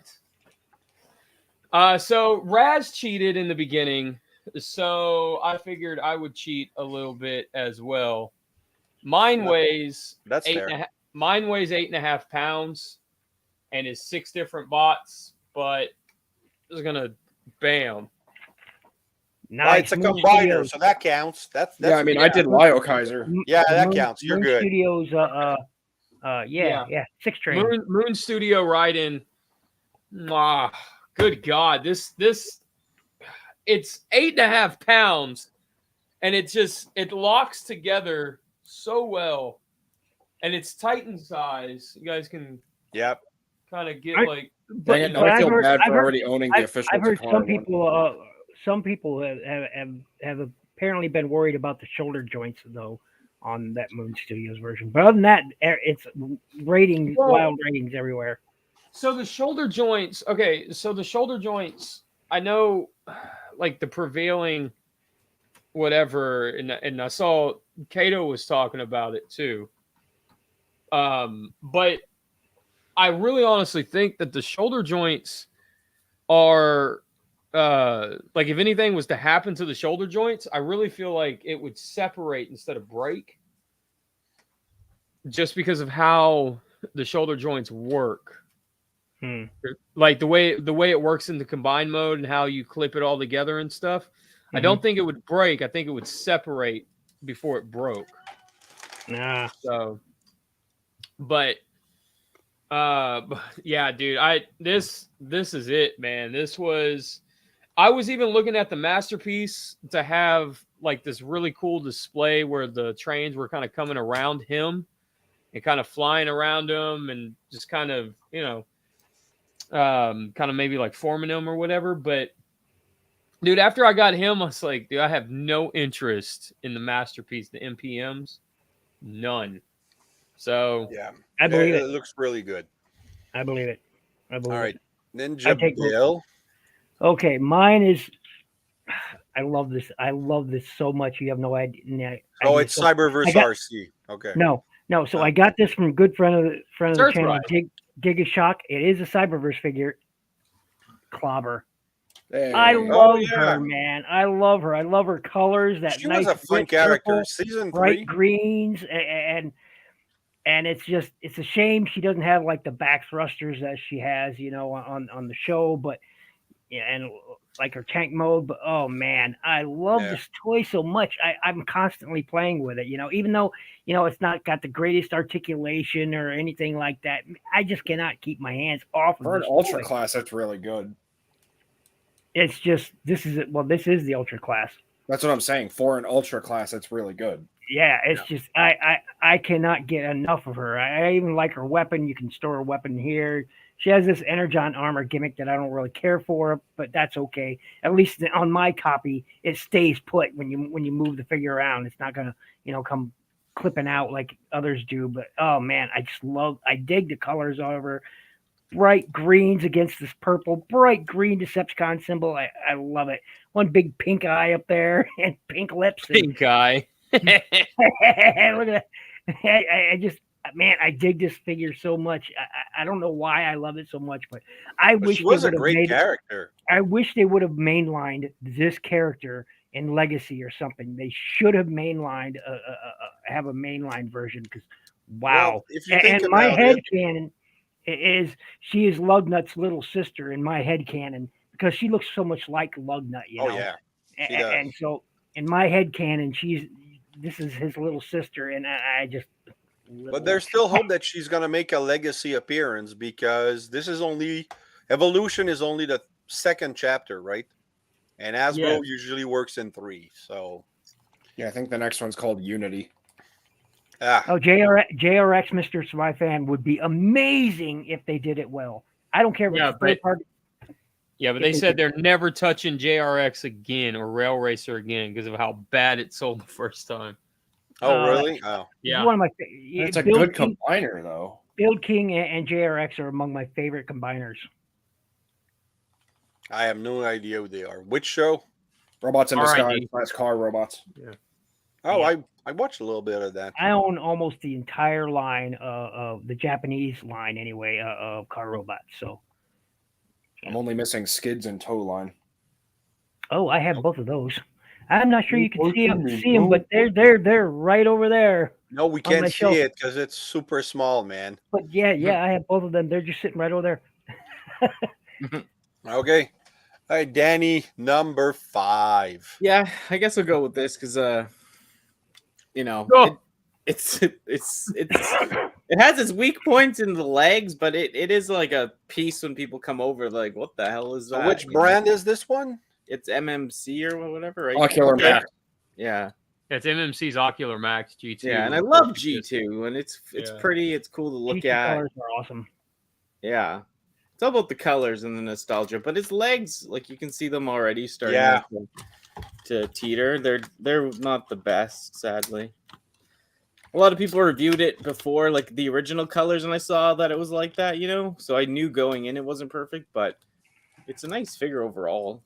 so Raz cheated in the beginning, so I figured I would cheat a little bit as well. Mine No, weighs That's eight fair. and a half, mine weighs 8.5 pounds and is 6 different bots, but it's gonna bam. Well, it's a Moon combiner, Studios. so that counts. That's Yeah, I mean, I did Lyo Kaiser. yeah, that Moon- counts. You're Moon good. Studios. Yeah. Yeah. 6 train. Moon Studio Ride-In. Good God, this it's 8.5 pounds, and it locks together so well, and it's Titan size. You guys can Yep. kind of get I- like. Dang it, but I feel bad I've for heard- already owning the official I've heard Takara some one. people. Some people have apparently been worried about the shoulder joints though on that Moon Studios version. But other than that, it's ratings, Well- wild ratings everywhere. So the shoulder joints. Okay, so the shoulder joints. I know, like the prevailing, whatever, and I saw Kato was talking about it too. But I really honestly think that the shoulder joints are like if anything was to happen to the shoulder joints, I really feel like it would separate instead of break, just because of how the shoulder joints work. Like the way it works in the combined mode and how you clip it all together and stuff. I don't think it would break. I think it would separate before it broke. Nah. So, but yeah, dude, this is it, man. I was even looking at the masterpiece to have like this really cool display where the trains were kind of coming around him and kind of flying around him and just kind of, kind of maybe like forming him or whatever. But dude, after I got him, I was like, dude, I have no interest in the masterpiece, the MPMs, none. So Yeah. I believe It it. looks really good. I believe it. I believe All right. it. Ninja take- Bill. Okay, mine is. I love this. I love this so much. You have no idea. Oh, it's So- Cyberverse I got- RC. Okay. No. So I got this from a good friend of the Search channel, Ride. Giga Shock. It is a Cyberverse figure. Clobber. Hey. I Oh, love yeah. her, man. I love her. I love her colors. That She nice was a fun rich character. purple, Season bright 3. greens, and it's a shame she doesn't have like the back thrusters that she has, on the show. But yeah, and like her tank mode. But oh man, I love Yeah. this toy so much. I'm constantly playing with it. Even though it's not got the greatest articulation or anything like that, I just cannot keep my hands off of For an this ultra toy. class, that's really good. It's just this is the ultra class. That's what I'm saying. For an ultra class, that's really good. Yeah, it's just I cannot get enough of her. I even like her weapon. You can store a weapon here. She has this energon armor gimmick that I don't really care for, but that's okay. At least on my copy, it stays put when you move the figure around. It's not gonna come clipping out like others do. But oh man, I dig the colors of her. Bright greens against this purple, bright green Decepticon symbol. I love it. One big pink eye up there and pink lips. Pink eye. Look at that. I dig this figure so much. I don't know why I love it so much, but I But wish she was they a would have great made character. I wish they would have mainlined this character in Legacy or something. They should have mainlined have a mainline version because wow. Well, if you think And my about head it, canon is she is Lugnut's little sister in my head canon because she looks so much like Lugnut, oh yeah, she does. and so in my head canon, this is his little sister, and I just. But there's still hope that she's gonna make a legacy appearance because this is Evolution is only the second chapter, right? And Hasbro usually works in 3, so Yeah, I think the next one's called Unity. Oh, JRX Mr. Survive Fan would be amazing if they did it well. I don't care if Yeah, it's third party. Yeah, but they said they're never touching JRX again or Rail Racer again because of how bad it sold the first time. Oh, really? Oh, Yeah. It's one of my It's a good combiner, though. Build King and JRX are among my favorite combiners. I have no idea who they are. Which show? Robots in Disguise. R.I.D. Nice car robots. Oh, Yeah. I watched a little bit of that. I own almost the entire line of the Japanese line anyway of car robots. So, I'm only missing Skids and Toe Line. oh, I have both of those. I'm not sure you can see them, but they're right over there. No, we on my can't shelf. see it because it's super small, man. But yeah, I have both of them. They're just sitting right over there. Okay. All right, Danny, number 5. Yeah, I guess I'll go with this because Oh. it has its weak points in the legs, but it is like a piece when people come over, like, what the hell is So that? which brand is this one? It's MMC or whatever, right? Ocular Max. Yeah. It's MMC's Ocular Max G2. Yeah, and I love G2, and it's Yeah. pretty, it's cool to look GT at. colors are awesome. Yeah. It's all about the colors and the nostalgia, but its legs, like you can see them already starting Yeah. to teeter. They're not the best, sadly. A lot of people reviewed it before, like the original colors, and I saw that it was like that, So I knew going in it wasn't perfect, but it's a nice figure overall.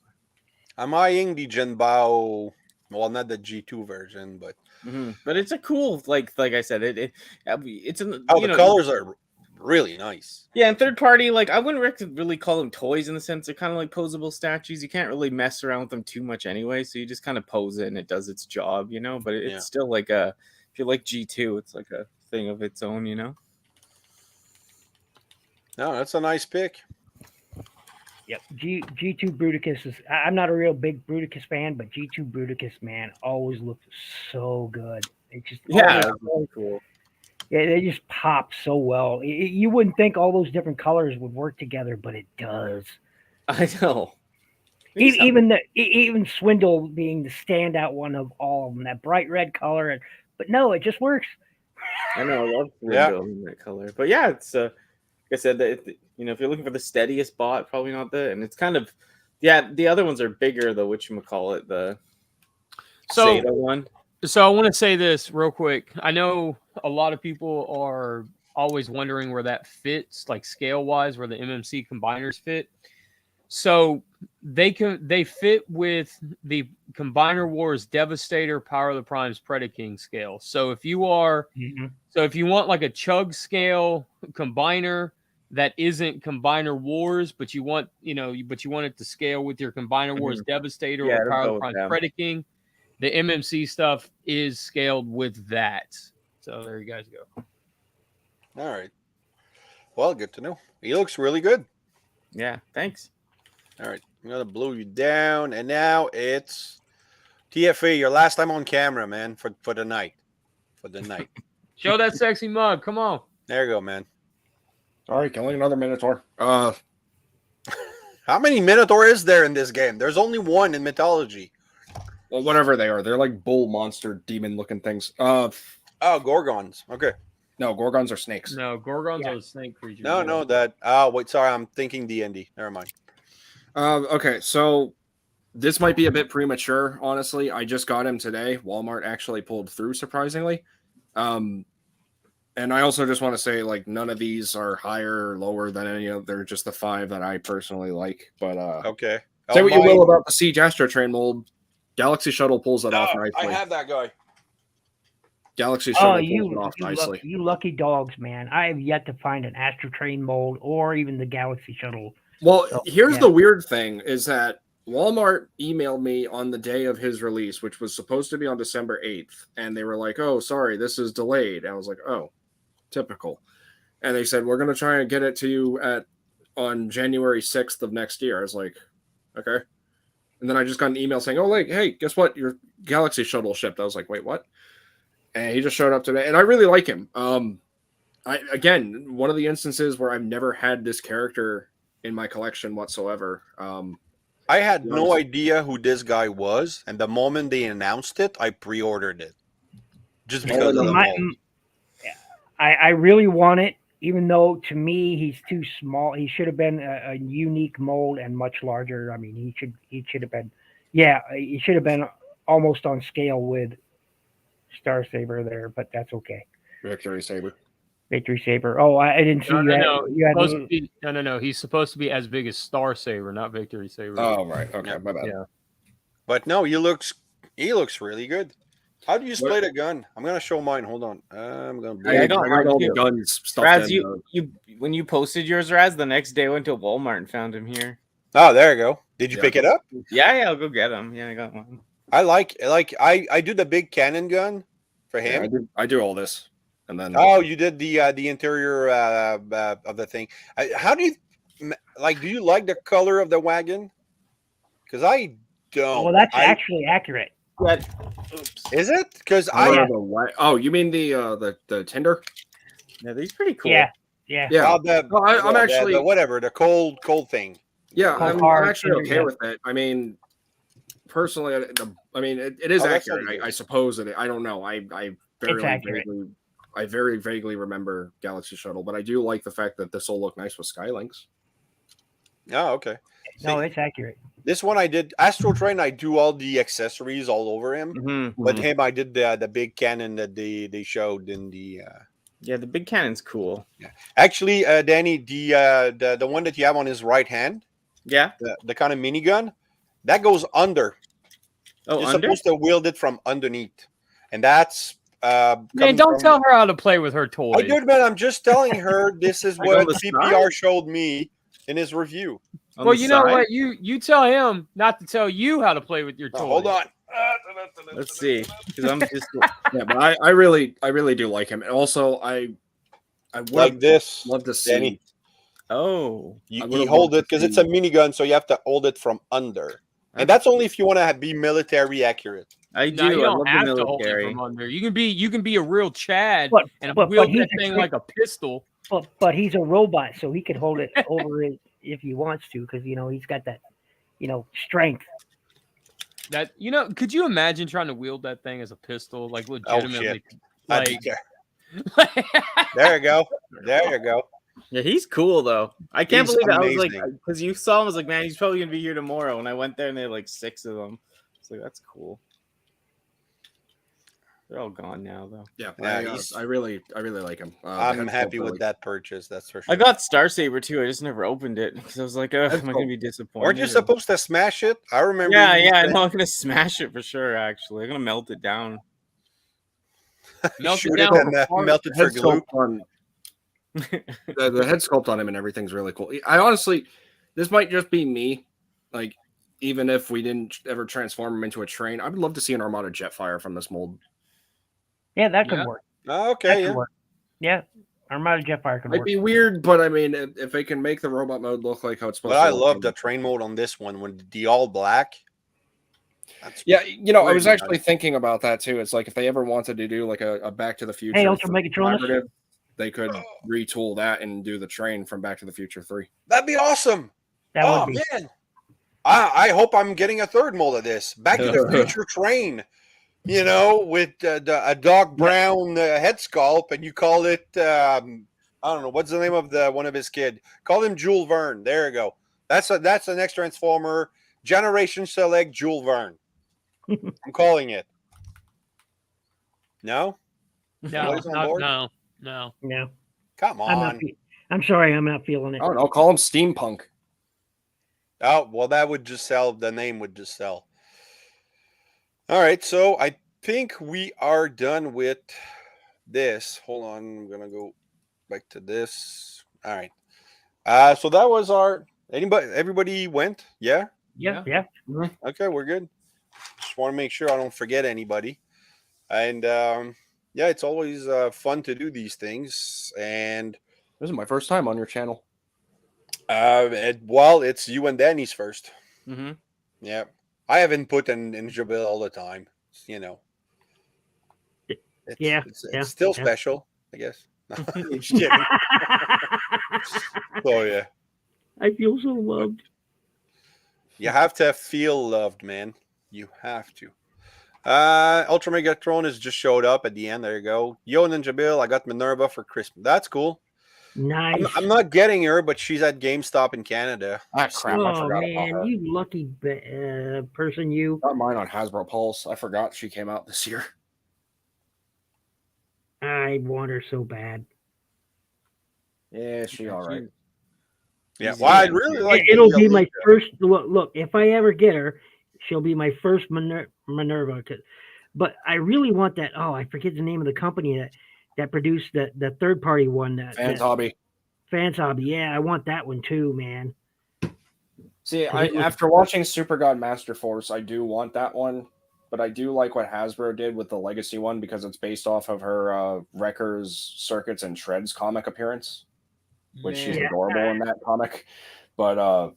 I'm eyeing the Jinbao. Well, not the G2 version, but But it's a cool, like I said, it's an the colors are really nice. Yeah, and third party, like I wouldn't really call them toys in the sense they're kind of like posable statues. You can't really mess around with them too much anyway, so you just kind of pose it and it does its job, But it's still like if you like G2, it's like a thing of its own, No, that's a nice pick. Yep. G2 Bruticus is. I'm not a real big Bruticus fan, but G2 Bruticus, man, always looked so good. It just really cool. Yeah, they just pop so well. You wouldn't think all those different colors would work together, but it does. I know. Even Swindle being the standout one of all of them, that bright red color, but no, it just works. I know, I love in that color. But yeah, it's like I said, that if you're looking for the steadiest bot, probably not and it's kind of the other ones are bigger though, whatchamacallit, the Zeta one. So I want to say this real quick. I know a lot of people are always wondering where that fits, like scale wise, where the MMC combiners fit. So they fit with the Combiner Wars Devastator Power of the Primes Predaking scale. So if you want like a chug scale combiner that isn't Combiner Wars, but you want it to scale with your Combiner Wars Devastator or Power of the Primes Predaking, the MMC stuff is scaled with that. So there you guys go. All right. Well, good to know. He looks really good. Yeah, thanks. All right. I'm gonna blow you down, and now it's TFA. Your last time on camera, man, for the night. For the night. Show that sexy mug. Come on. There you go, man. All right, killing another Minotaur. How many Minotaur is there in this game? There's only one in mythology. Well, whatever they are, they're like bull monster demon looking things. Oh, Gorgons. Okay. No, Gorgons are snakes. No, Gorgons Yeah. are snake creatures. No, yeah. no, that. Oh, wait, sorry, I'm thinking D&D. Never mind. Okay, so this might be a bit premature, honestly. I just got him today. Walmart actually pulled through, surprisingly. And I also just want to say, like, none of these are higher or lower than any of. They're just the 5 that I personally like. But Okay. say what you will about the Siege Astro Train mold. Galaxy Shuttle pulls it off nicely. I have that guy. Galaxy Shuttle Oh, pulls it off nicely. you lucky dogs, man! I have yet to find an Astro Train mold or even the Galaxy Shuttle. Well, So, here's yeah. the weird thing is that Walmart emailed me on the day of his release, which was supposed to be on December 8th. And they were like, oh, sorry, this is delayed. And I was like, oh, typical. And they said, we're going to try and get it to you on January 6th of next year. I was like, okay. And then I just got an email saying, oh, like, hey, guess what? Your Galaxy Shuttle shipped. I was like, wait, what? And he just showed up today. And I really like him. Again, one of the instances where I've never had this character in my collection whatsoever. I had no idea who this guy was, and the moment they announced it, I pre-ordered it. Just because of the mold. I really want it, even though to me he's too small. He should have been a unique mold and much larger. I mean, he should have been, he should have been almost on scale with Star Saber there, but that's okay. Victory Saber. Victory Saber. Oh, I didn't see No, you. no. He's supposed to be as big as Star Saber, not Victory Saber. Oh, right. Okay, my bad. Yeah. But no, he looks really good. How do you split a gun? I'm gonna show mine. Hold on. I'm gonna. I got all mine the too. guns stuffed Raz, in, you when you posted yours, Raz, the next day I went to Walmart and found him here. Oh, there you go. Did you Yeah. pick it up? Yeah, I'll go get him. Yeah, I got one. I do the big cannon gun for Yeah, him. I do all this, and then Oh, you did the interior of the thing. How do you do you like the color of the wagon? Because I don't. Well, that's actually accurate. Oops. Is it? Because oh, you mean the Tinder? Yeah, these pretty cool. Yeah. Yeah. I'm actually the cold thing. Yeah, Cold I'm hard actually Tinder, okay yeah. with it. I mean, personally, it is Oh, that's accurate. what it is. I suppose it. I don't know. I It's accurate. very vaguely remember Galaxy Shuttle, but I do like the fact that this will look nice with Skylinks. Oh, okay. No, See, it's accurate. this one I did Astro Train. I do all the accessories all over him. Mm-hmm. But him, I did the big cannon that they showed in the. Yeah, the big cannon's cool. Actually, Danny, the one that you have on his right hand, Yeah. the kind of minigun, that goes under. Oh, You're under? supposed to wield it from underneath, and that's. Man, coming don't from- tell her how to play with her toys. I did, man. I'm just telling her this is I go what to the CPR showed me in his review. On Well, the you know side? what? You tell him not to tell you how to play with your toys. Hold on. Let's see. Because I'm just Yeah, but I really do like him. And also, I would Like this. love to see. Danny. oh. You I would've hold loved it to because it's see- a minigun, so you have to hold it from under. And that's only if you want to be military accurate. I No, do. you I don't love have the to hold it military. from under. You can be a real Chad But- and but wield he's that a thing trick- like a pistol. But he's a robot, so he could hold it over it if he wants to, because he's got that strength. That could you imagine trying to wield that thing as a pistol, like legitimately? I'd be Like, there. There you go. There you go. Yeah, he's cool though. I can't He's believe it. I was like, amazing. because you saw him, I was like, man, he's probably gonna be here tomorrow. And I went there and they had like 6 of them. It's like that's cool. They're all gone now though. Yeah, Yeah, I really like him. I'm happy with that purchase. That's for sure. I got Star Saber too. I just never opened it because I was like, oh, That's am I cool. gonna be disappointed? Weren't you or- supposed to smash it? I remember. Yeah, you yeah. said- No, I'm gonna smash it for sure. Actually, I'm gonna melt it down. melt Shoot it it down and before- melt it for Head glue. sculpt on the head sculpt on him and everything's really cool. I honestly, this might just be me. Like, even if we didn't ever transform him into a train, I would love to see an Armada Jetfire from this mold. Yeah, that could Yeah. work. Oh, That okay, could yeah. work. Yeah, Armada Jetfire can Might work. be weird, but I mean, if they can make the robot mode look like how it's supposed But to I look, love the train mode on this one when the all black. That's Yeah, I was pretty actually nice. thinking about that too. It's like if they ever wanted to do like a Back to the Future Hey, Ultra Megatronus. collaborative, they could retool that and do the train from Back to the Future 3. That'd be awesome. That Oh would be. man, I hope I'm getting a third mold of this Back to the Future train. You know, with a Doc Brown head sculpt, and you call it I don't know what's the name of the one of his kid. Call him Jules Verne. There you go. That's the next Transformer Generation Select Jules Verne. I'm calling it. No, Nobody's on board? No. Yeah. Come on. I'm sorry, I'm not feeling it. I don't know. Call him Steampunk. Oh well, that would just sell. The name would just sell. All right, so I think we are done with this. Hold on, I'm gonna go back to this. All right. So that was our. Everybody went. Yeah. Yeah. Okay, we're good. Just want to make sure I don't forget anybody. And yeah, it's always fun to do these things. And This is my first time on your channel. well, it's you and Danny's first. Mm-hmm. Yeah, I have input in Jabil all the time. You know. It's still special, I guess. Just kidding. Oh yeah. I feel so loved. You have to feel loved, man. You have to. Ultra Megatron has just showed up at the end. There you go. Yo, Ninja Bill, I got Minerva for Christmas. That's cool. Nice. I'm not getting her, but she's at GameStop in Canada. Ah, crap. I Oh forgot about man, her. you lucky person, you. Got mine on Hasbro Pulse. I forgot she came out this year. I want her so bad. Yeah, she all right. Yeah, well, I'd really like. It'll the be my Alicia. first look. If I ever get her, she'll be my first Minerva. But I really want that. Oh, I forget the name of the company that produced the third party one. Fans Hobby. Fans Hobby. Yeah, I want that one too, man. See, after watching Super God Master Force, I do want that one, but I do like what Hasbro did with the Legacy one because it's based off of her Wreckers, Circuits, and Shreds comic appearance, which she's adorable in that comic. But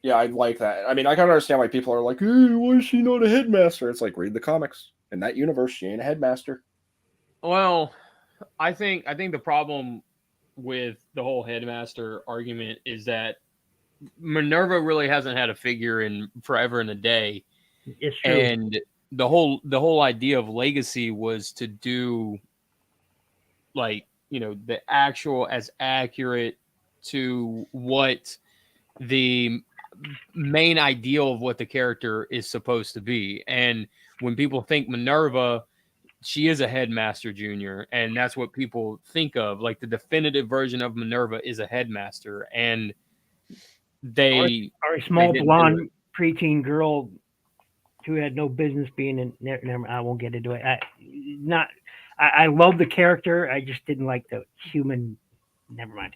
yeah, I like that. I mean, I can understand why people are like, hey, why is she not a headmaster? It's like, read the comics. In that universe, she ain't a headmaster. Well, I think the problem with the whole headmaster argument is that Minerva really hasn't had a figure in forever and a day. It's true. And the whole idea of Legacy was to do like, the actual as accurate to what the main ideal of what the character is supposed to be. And when people think Minerva, she is a headmaster junior, and that's what people think of. Like the definitive version of Minerva is a headmaster, and they or a small didn't do blonde preteen girl who had no business being in. Never, I won't get into it. I love the character. I just didn't like the human. Never mind.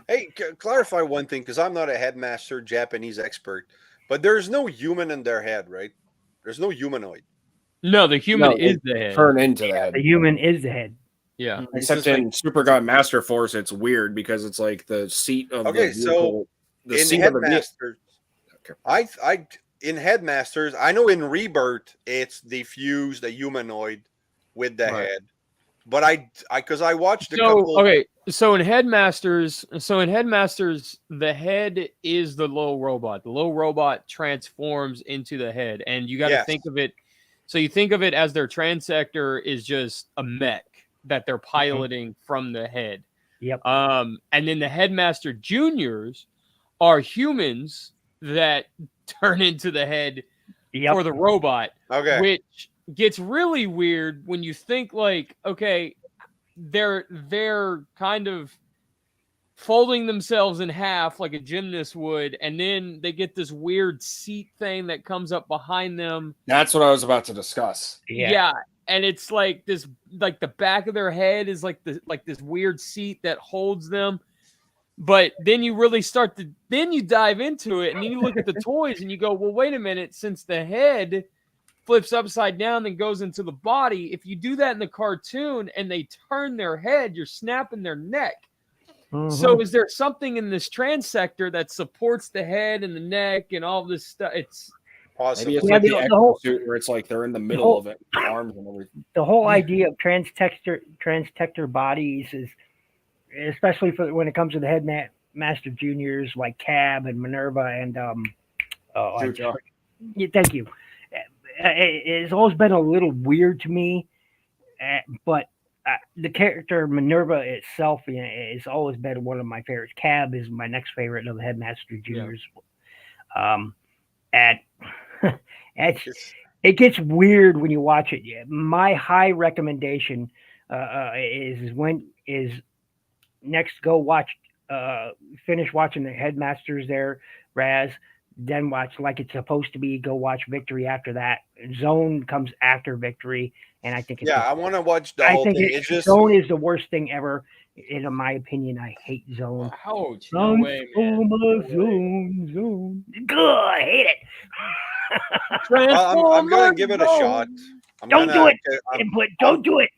Hey, clarify one thing, because I'm not a headmaster Japanese expert, but there's no human in their head, right? There's no humanoid. No, the human is the head. Turn into the head. The human is the head. Yeah. Except in Super God Master Force, it's weird because it's like the seat of Okay, the vehicle. so in Headmasters, in Headmasters, I know in Rebirth it's they fuse the humanoid with the head, but I because I watched a couple. Okay, so in Headmasters, the head is the little robot. The little robot transforms into the head, and you got to think of it. So you think of it as their transector is just a mech that they're piloting from the head. Yep. And then the Headmaster Juniors are humans that turn into the head for the robot. Okay. Which gets really weird when you think like, okay, they're kind of folding themselves in half like a gymnast would, and then they get this weird seat thing that comes up behind them. That's what I was about to discuss. Yeah. And it's like this, like the back of their head is like this weird seat that holds them. But then you really then you dive into it, and then you look at the toys and you go, well, wait a minute, since the head flips upside down, then goes into the body. If you do that in the cartoon and they turn their head, you're snapping their neck. So is there something in this transector that supports the head and the neck and all this stuff? It's Possibly. Maybe it's Yeah, like the the whole- exosuit where it's like they're in the middle of it, arms and everything. the whole idea of transtector bodies is, especially for when it comes to the headmaster juniors like Cab and Minerva and Juja. yeah, thank you. It's always been a little weird to me, but the character Minerva itself has always been one of my favorites. Cab is my next favorite of the headmaster juniors. And it gets weird when you watch it. My high recommendation is next go watch finish watching the headmasters there, Raz, then watch Like It's Supposed to Be, go watch Victory after that. Zone comes after Victory, and I think it's I want to watch the I whole think thing. It's just Zone is the worst thing ever. In my opinion, I hate Zone. ouch, no way, man. Zone. Good, I hate it. I'm gonna give it a shot. Don't do it.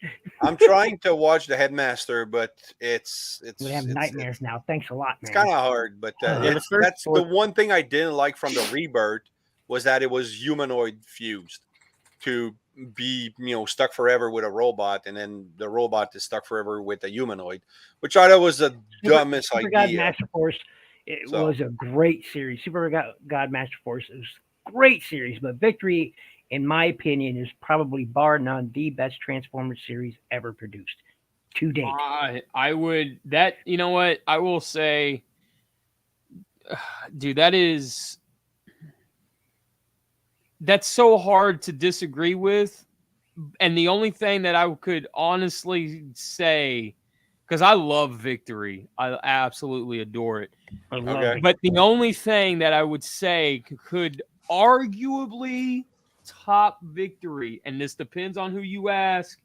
I'm trying to watch the headmaster, but it's We have nightmares now. Thanks a lot, man. It's kind of hard, but that's the one thing I didn't like from the Rebirth was that it was humanoid fused to be stuck forever with a robot, and then the robot is stuck forever with a humanoid, which I thought was the dumbest Super God idea. Master Force. It was a great series. Super God Master Force is a great series, but Victory, in my opinion, is probably bar none the best Transformers series ever produced to date. I would you know what I will say, dude. That's so hard to disagree with, and the only thing that I could honestly say, because I love Victory, I absolutely adore it. I love Okay. it. But the only thing that I would say could arguably top Victory, and this depends on who you ask,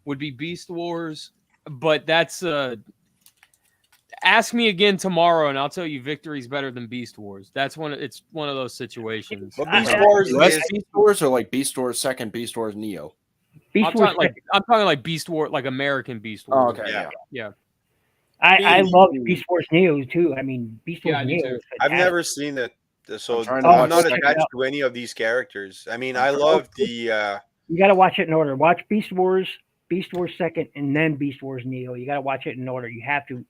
would be Beast Wars. But that's ask me again tomorrow, and I'll tell you Victory's better than Beast Wars. It's one of those situations. But Beast Wars US is Beast Wars or like Beast Wars Second, Beast Wars Neo? Beast I'm Wars. talking like Beast Wars, like American Beast Oh, Wars. okay. Yeah. I love Beast Wars Neo too. I mean, Beast Wars Yeah, I do Neo. too. is I've fantastic. never seen it, so I'm trying to I'm watch not it. attached to any of these characters. I mean, I I'm love the You got to watch it in order. Watch Beast Wars Second, and then Beast Wars Neo. You got to watch it in order. You have to.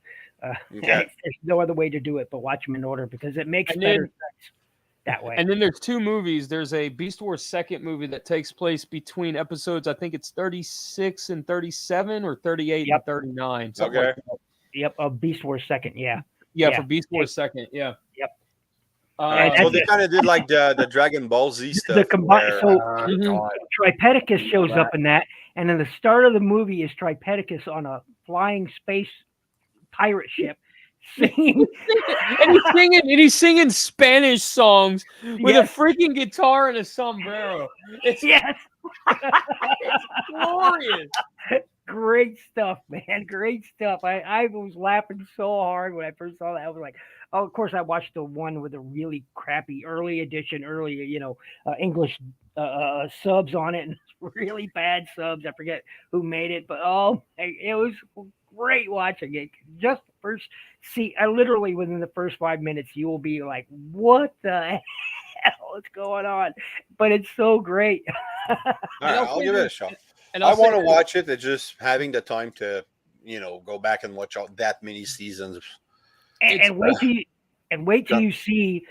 Okay. There's no other way to do it but watch them in order because it makes And better then- sense that way. And then there's two movies. There's a Beast Wars second movie that takes place between episodes, I think it's 36 and 37 or 38 Yep. and 39. Something Okay. like that. Yep, Beast Wars Second. Yeah. Yeah, Yeah. for Beast Wars second. Yeah. Yep. so that's they it. kind of did like the Dragon Ball Z stuff. The combined. where, So Mhm. God. Tripedicus shows up in that, and then the start of the movie is Tripedicus on a flying space pirate ship singing. and he's singing Spanish songs with Yes. a freaking guitar and a sombrero. It's Yes. glorious. Great stuff, man. Great stuff. I was laughing so hard when I first saw that. I was like, oh, of course, I watched the one with a really crappy early edition, English subs on it, and really bad subs. I forget who made it, but it was great watching it. Just first I literally within the first 5 minutes, you will be like, what the hell is going on? But it's so great. all right, I'll give it a shot. And I I'll want to say- watch it. It's just having the time to, go back and watch all that many seasons. And wait till you see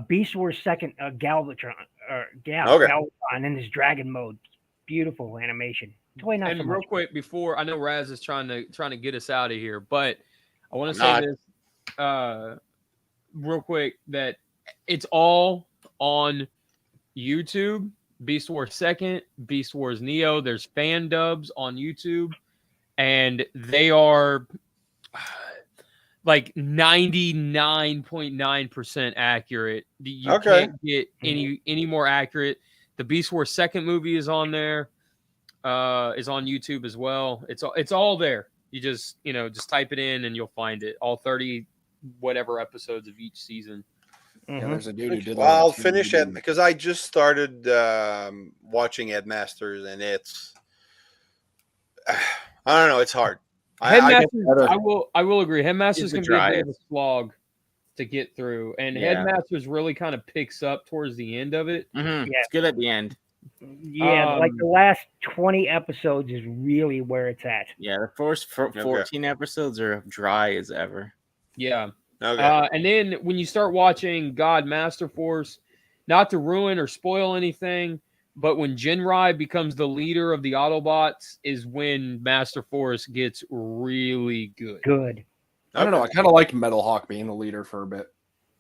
Beast Wars Second Galvatron Galvatron in his dragon mode. Beautiful animation. Toy not And so real much. quick, before I know Raz is trying to get us out of here, but I want to I'm say this real quick that it's all on YouTube. Beast Wars Second, Beast Wars Neo. There's fan dubs on YouTube, and they are like 99.9% accurate. You Okay. can't get any more accurate. The Beast Wars Second movie is on there. Is on YouTube as well. It's all there. You just type it in and you'll find it. All 30 whatever episodes of each season. Yeah, Mhm. there's a dude who did. Well, like, I'll a finish 3D. it because I just started watching Headmasters, and it's I don't know, it's hard. I better. Headmasters, I will agree. Headmasters the can be a bit of a driest. slog to get through, and Yeah. Headmasters really kind of picks up towards the end of it. Mhm. Yeah. It's good at the end. Yeah, like the last 20 episodes is really where it's at. Yeah, the first 14 episodes are dry as ever. Yeah. okay. And then when you start watching God Master Force, not to ruin or spoil anything, but when Jinrai becomes the leader of the Autobots is when Master Force gets really good. Good. I don't know. I kind of like Metal Hawk being the leader for a bit.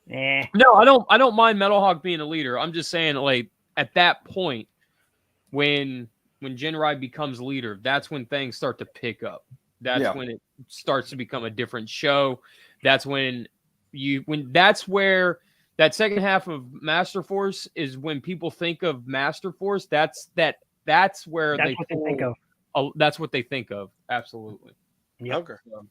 Eh. No, I don't mind Metal Hawk being a leader. I'm just saying, like, at that point, when Jinrai becomes leader, that's when things start to pick up. That's when it starts to become a different show. That's when that's where that second half of Master Force is when people think of Master Force. That's where That's they what they think of. That's what they think of. Absolutely. Yep. Okay. So-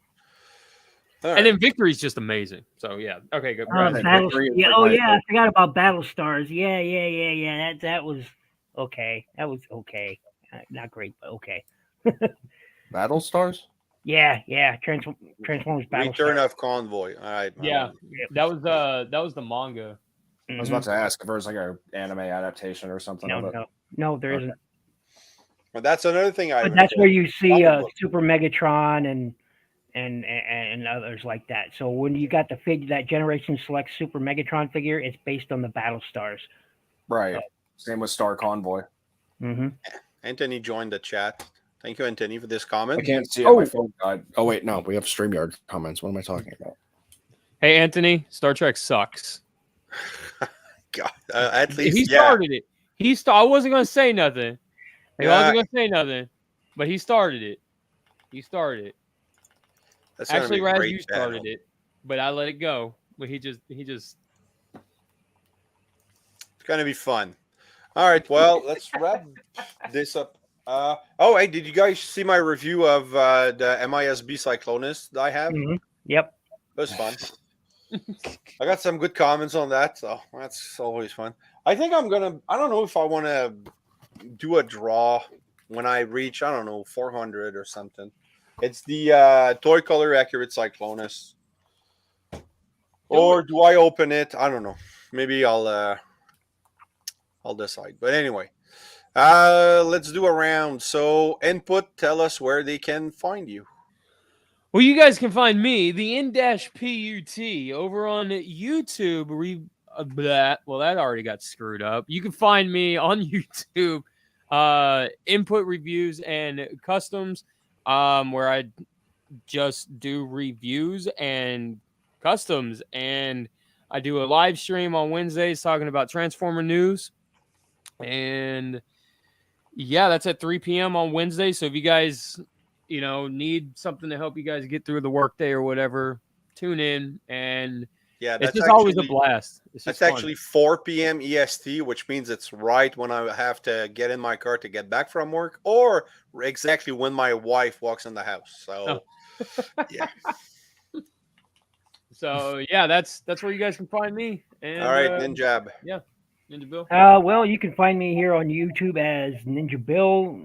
All And then Victory's just amazing. So yeah. Okay, good. Right. Battle, Victory is yeah, like oh my yeah, I forgot about Battle Stars. Yeah. That was okay. That was okay. Not great, but okay. Battle Stars. Yeah. Transformers Battle Return Stars. of Convoy. All right. Yeah. That was the manga. I was about to ask if there was like an anime adaptation or something of it. No, there Okay. isn't. Well, that's another thing I. But that's where you see Comic book. Super Megatron and others like that. So when you got the figure, that Generation Select Super Megatron figure, it's based on the Battle Stars. Right. Same with Star Convoy. Mm-hmm. Anthony joined the chat. Thank you, Anthony, for this I comment. can't see it. My phone died. Oh wait, no, we have StreamYard comments. What am I talking about? Hey Anthony, Star Trek sucks. God, at least He started it. I wasn't gonna say nothing. I wasn't gonna say nothing, but he started it. That's gonna Actually, be a Raz, great you started battle. it, but I let it go. But he just. It's gonna be fun. All right, well, let's wrap this up. Oh, hey, did you guys see my review of the MISB Cyclonus that I have? Mm-hmm. Yep. It was fun. I got some good comments on that, so that's always fun. I think I don't know if I want to do a draw when I reach, I don't know, 400 or something. It's the toy color accurate Cyclonus. Or do I open it? I don't know. Maybe I'll decide. But anyway, let's do a round. So input, tell us where they can find you. Well, you guys can find me, the N-PUT, over on YouTube. Well, that already got screwed up. You can find me on YouTube, input reviews and customs, where I just do reviews and customs, and I do a live stream on Wednesdays talking about Transformer news. And yeah, that's at 3 p.m. on Wednesday. So if you guys need something to help you guys get through the workday or whatever, tune in. And yeah, it's just always a blast. That's actually 4 p.m. EST, which means it's right when I have to get in my car to get back from work, or exactly when my wife walks in the house. So, yeah. So yeah, that's where you guys can find me. And, all right, Ninjab. Yeah, Ninja Bill. Well, you can find me here on YouTube as Ninja Bill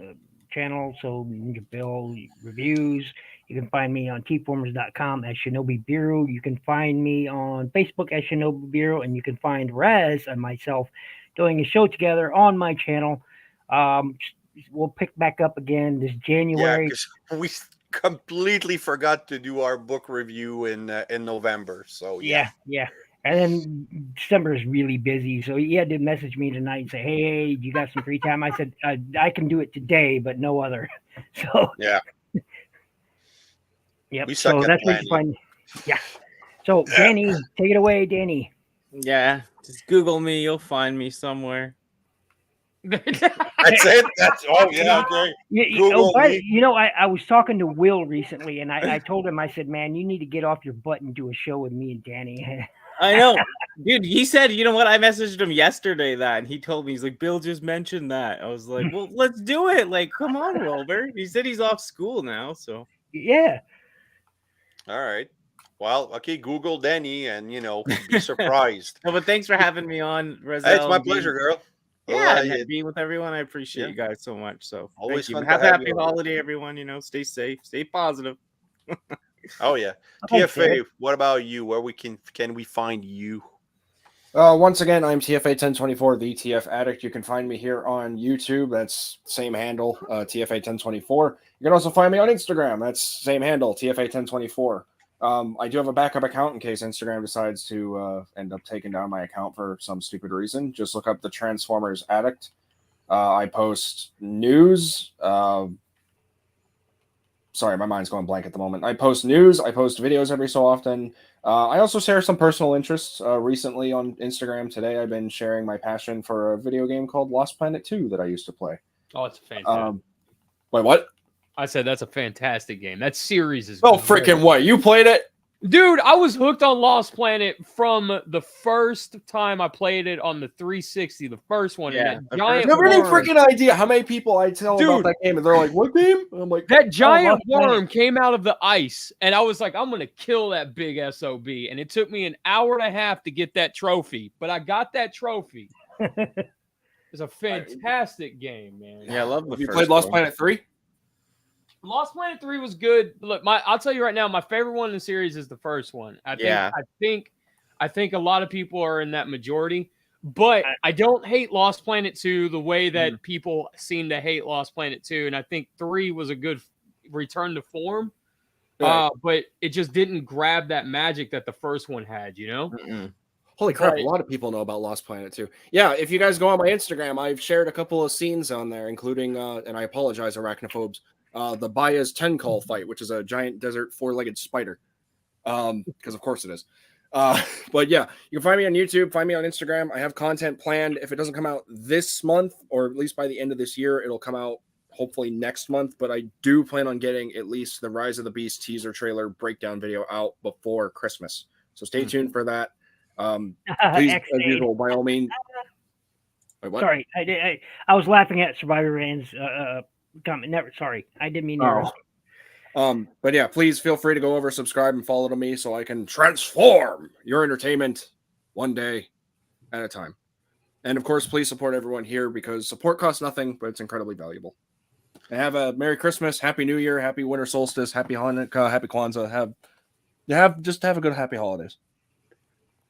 channel. So Ninja Bill reviews. You can find me on tformers.com as Shinobi Bureau. You can find me on Facebook as Shinobi Bureau, and you can find Raz and myself doing a show together on my channel. We'll pick back up again this January. Yeah, because we completely forgot to do our book review in November. So yeah. And then December is really busy, so he had to message me tonight and say, "Hey, you got some free time?" I said, "I can do it today, but no other." So yeah. Yep. We suck So at that's what you find. Yeah. So Danny, take it away, Danny. Yeah, just Google me. You'll find me somewhere. That's it. That's okay. I was talking to Will recently, and I told him, I said, "Man, you need to get off your butt and do a show with me and Danny." I know, dude. He said, "You know what?" I messaged him yesterday and he told me, he's like, "Bill just mentioned that." I was like, "Well, let's do it." Like, come on, Wilbur. He said he's off school now, so Yeah. All right. Well, okay, Google Denny, and be surprised. No, but thanks for having me on, Hey, it's Roselle. my and being- pleasure, girl. Well, Yeah, and being with everyone, I appreciate Yeah. you guys so much. So Always thank you. fun to Have have happy you over. holiday, everyone. Stay safe, stay positive. Oh yeah, Thanks, TFA. Ed. What about you? Where can we find you? Once again, I'm TFA1024, the TF Addict. You can find me here on YouTube. That's same handle, TFA1024. You can also find me on Instagram. That's same handle, TFA1024. I do have a backup account in case Instagram decides to end up taking down my account for some stupid reason. Just look up the Transformers Addict. I post news. Sorry, my mind's going blank at the moment. I post news. I post videos every so often. I also share some personal interests. Recently on Instagram today, I've been sharing my passion for a video game called Lost Planet 2 that I used to play. Oh, it's fantastic. Wait, what? I said that's a fantastic game. That series is Oh, great. freaking what? You played it? Dude, I was hooked on Lost Planet from the first time I played it on the 360, the first one. Yeah, And the that giant You have any worm, freaking idea how many people I tell about Dude. that game and they're like, what game? And I'm like, that giant Lost Planet. worm came out of the ice, and I was like, I'm gonna kill that big SOB. And it took me an hour and a half to get that trophy, but I got that trophy. It's a fantastic game, man. Yeah, I love the have you first played Lost one. Planet 3? Lost Planet 3 was good. Look, I'll tell you right now, my favorite one in the series is the first one. I think a lot of people are in that majority, but I don't hate Lost Planet 2 the way that people seem to hate Lost Planet 2, and I think 3 was a good return to form. Right. But it just didn't grab that magic that the first one had, Mm-mm. Holy crap, Right. a lot of people know about Lost Planet 2. Yeah, if you guys go on my Instagram, I've shared a couple of scenes on there, including, and I apologize, arachnophobes, the Baez Tenkal fight, which is a giant desert four-legged spider. Because of course it is. But yeah, you can find me on YouTube, find me on Instagram. I have content planned. If it doesn't come out this month, or at least by the end of this year, it'll come out hopefully next month. But I do plan on getting at least the Rise of the Beast teaser trailer breakdown video out before Christmas. So stay tuned for that. Please, as X-Aid. usual, by all means. Wait, what? Sorry, I was laughing at Survivor Rand's comment. Never, sorry, I didn't mean to. But yeah, please feel free to go over, subscribe, and follow to me so I can transform your entertainment one day at a time. And of course, please support everyone here because support costs nothing, but it's incredibly valuable. And have a Merry Christmas, Happy New Year, Happy Winter Solstice, Happy Hanukkah, Happy Kwanzaa. Have a good Happy Holidays.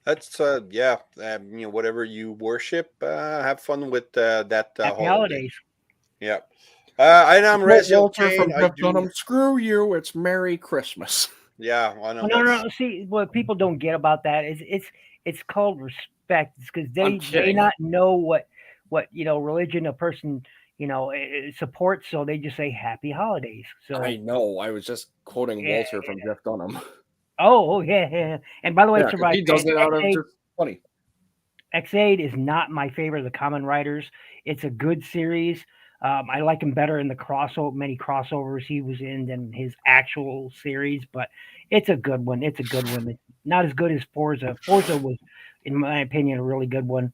That's whatever you worship, have fun with that Happy holiday. holidays. Yeah. And I'm Rez Walter Kane. from I Jeff do- Dunham. Screw you. It's Merry Christmas. Yeah, I know. Oh, no. See, what people don't get about that is it's called respect. It's because I'm they kidding. not know what religion a person supports, so they just say Happy Holidays. So I know. I was just quoting Yeah, Walter from Jeff Dunham. oh yeah. And by the way, Yeah, 'cause Survivor he does it out of just funny. X8 is not my favorite of the Common Writers. It's a good series. I like him better in the many crossovers he was in than his actual series, but it's a good one. It's not as good as Forza. Forza was, in my opinion, a really good one.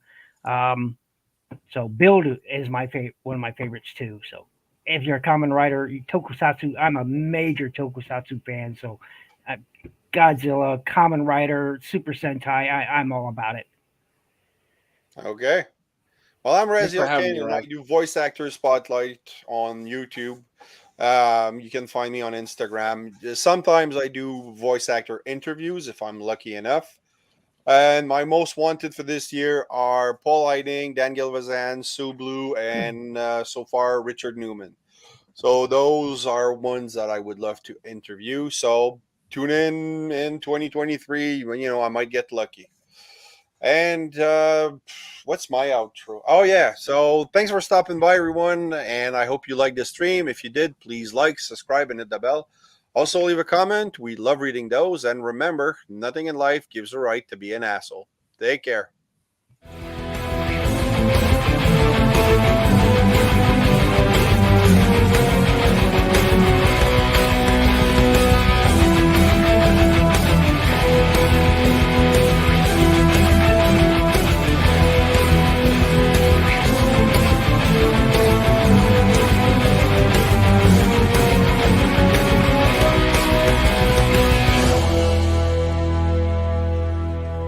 So Build is one of my favorites too. So if you're a Common Writer, Tokusatsu, I'm a major Tokusatsu fan. So Godzilla, Common Writer, Super Sentai, I'm all about it. Okay. Well, I'm Thanks for Rezi having Kane, me, and Rob. I do voice actor spotlight on YouTube. You can find me on Instagram. Sometimes I do voice actor interviews if I'm lucky enough. And my most wanted for this year are Paul Eiding, Dan Gilvazan, Sue Blue, and so far Richard Newman. So those are ones that I would love to interview. So tune in 2023. I might get lucky. And what's my outro? Oh yeah. So thanks for stopping by, everyone, and I hope you liked this stream. If you did, please like, subscribe, and hit the bell. Also, leave a comment. We love reading those. And remember, nothing in life gives a right to be an asshole. Take care.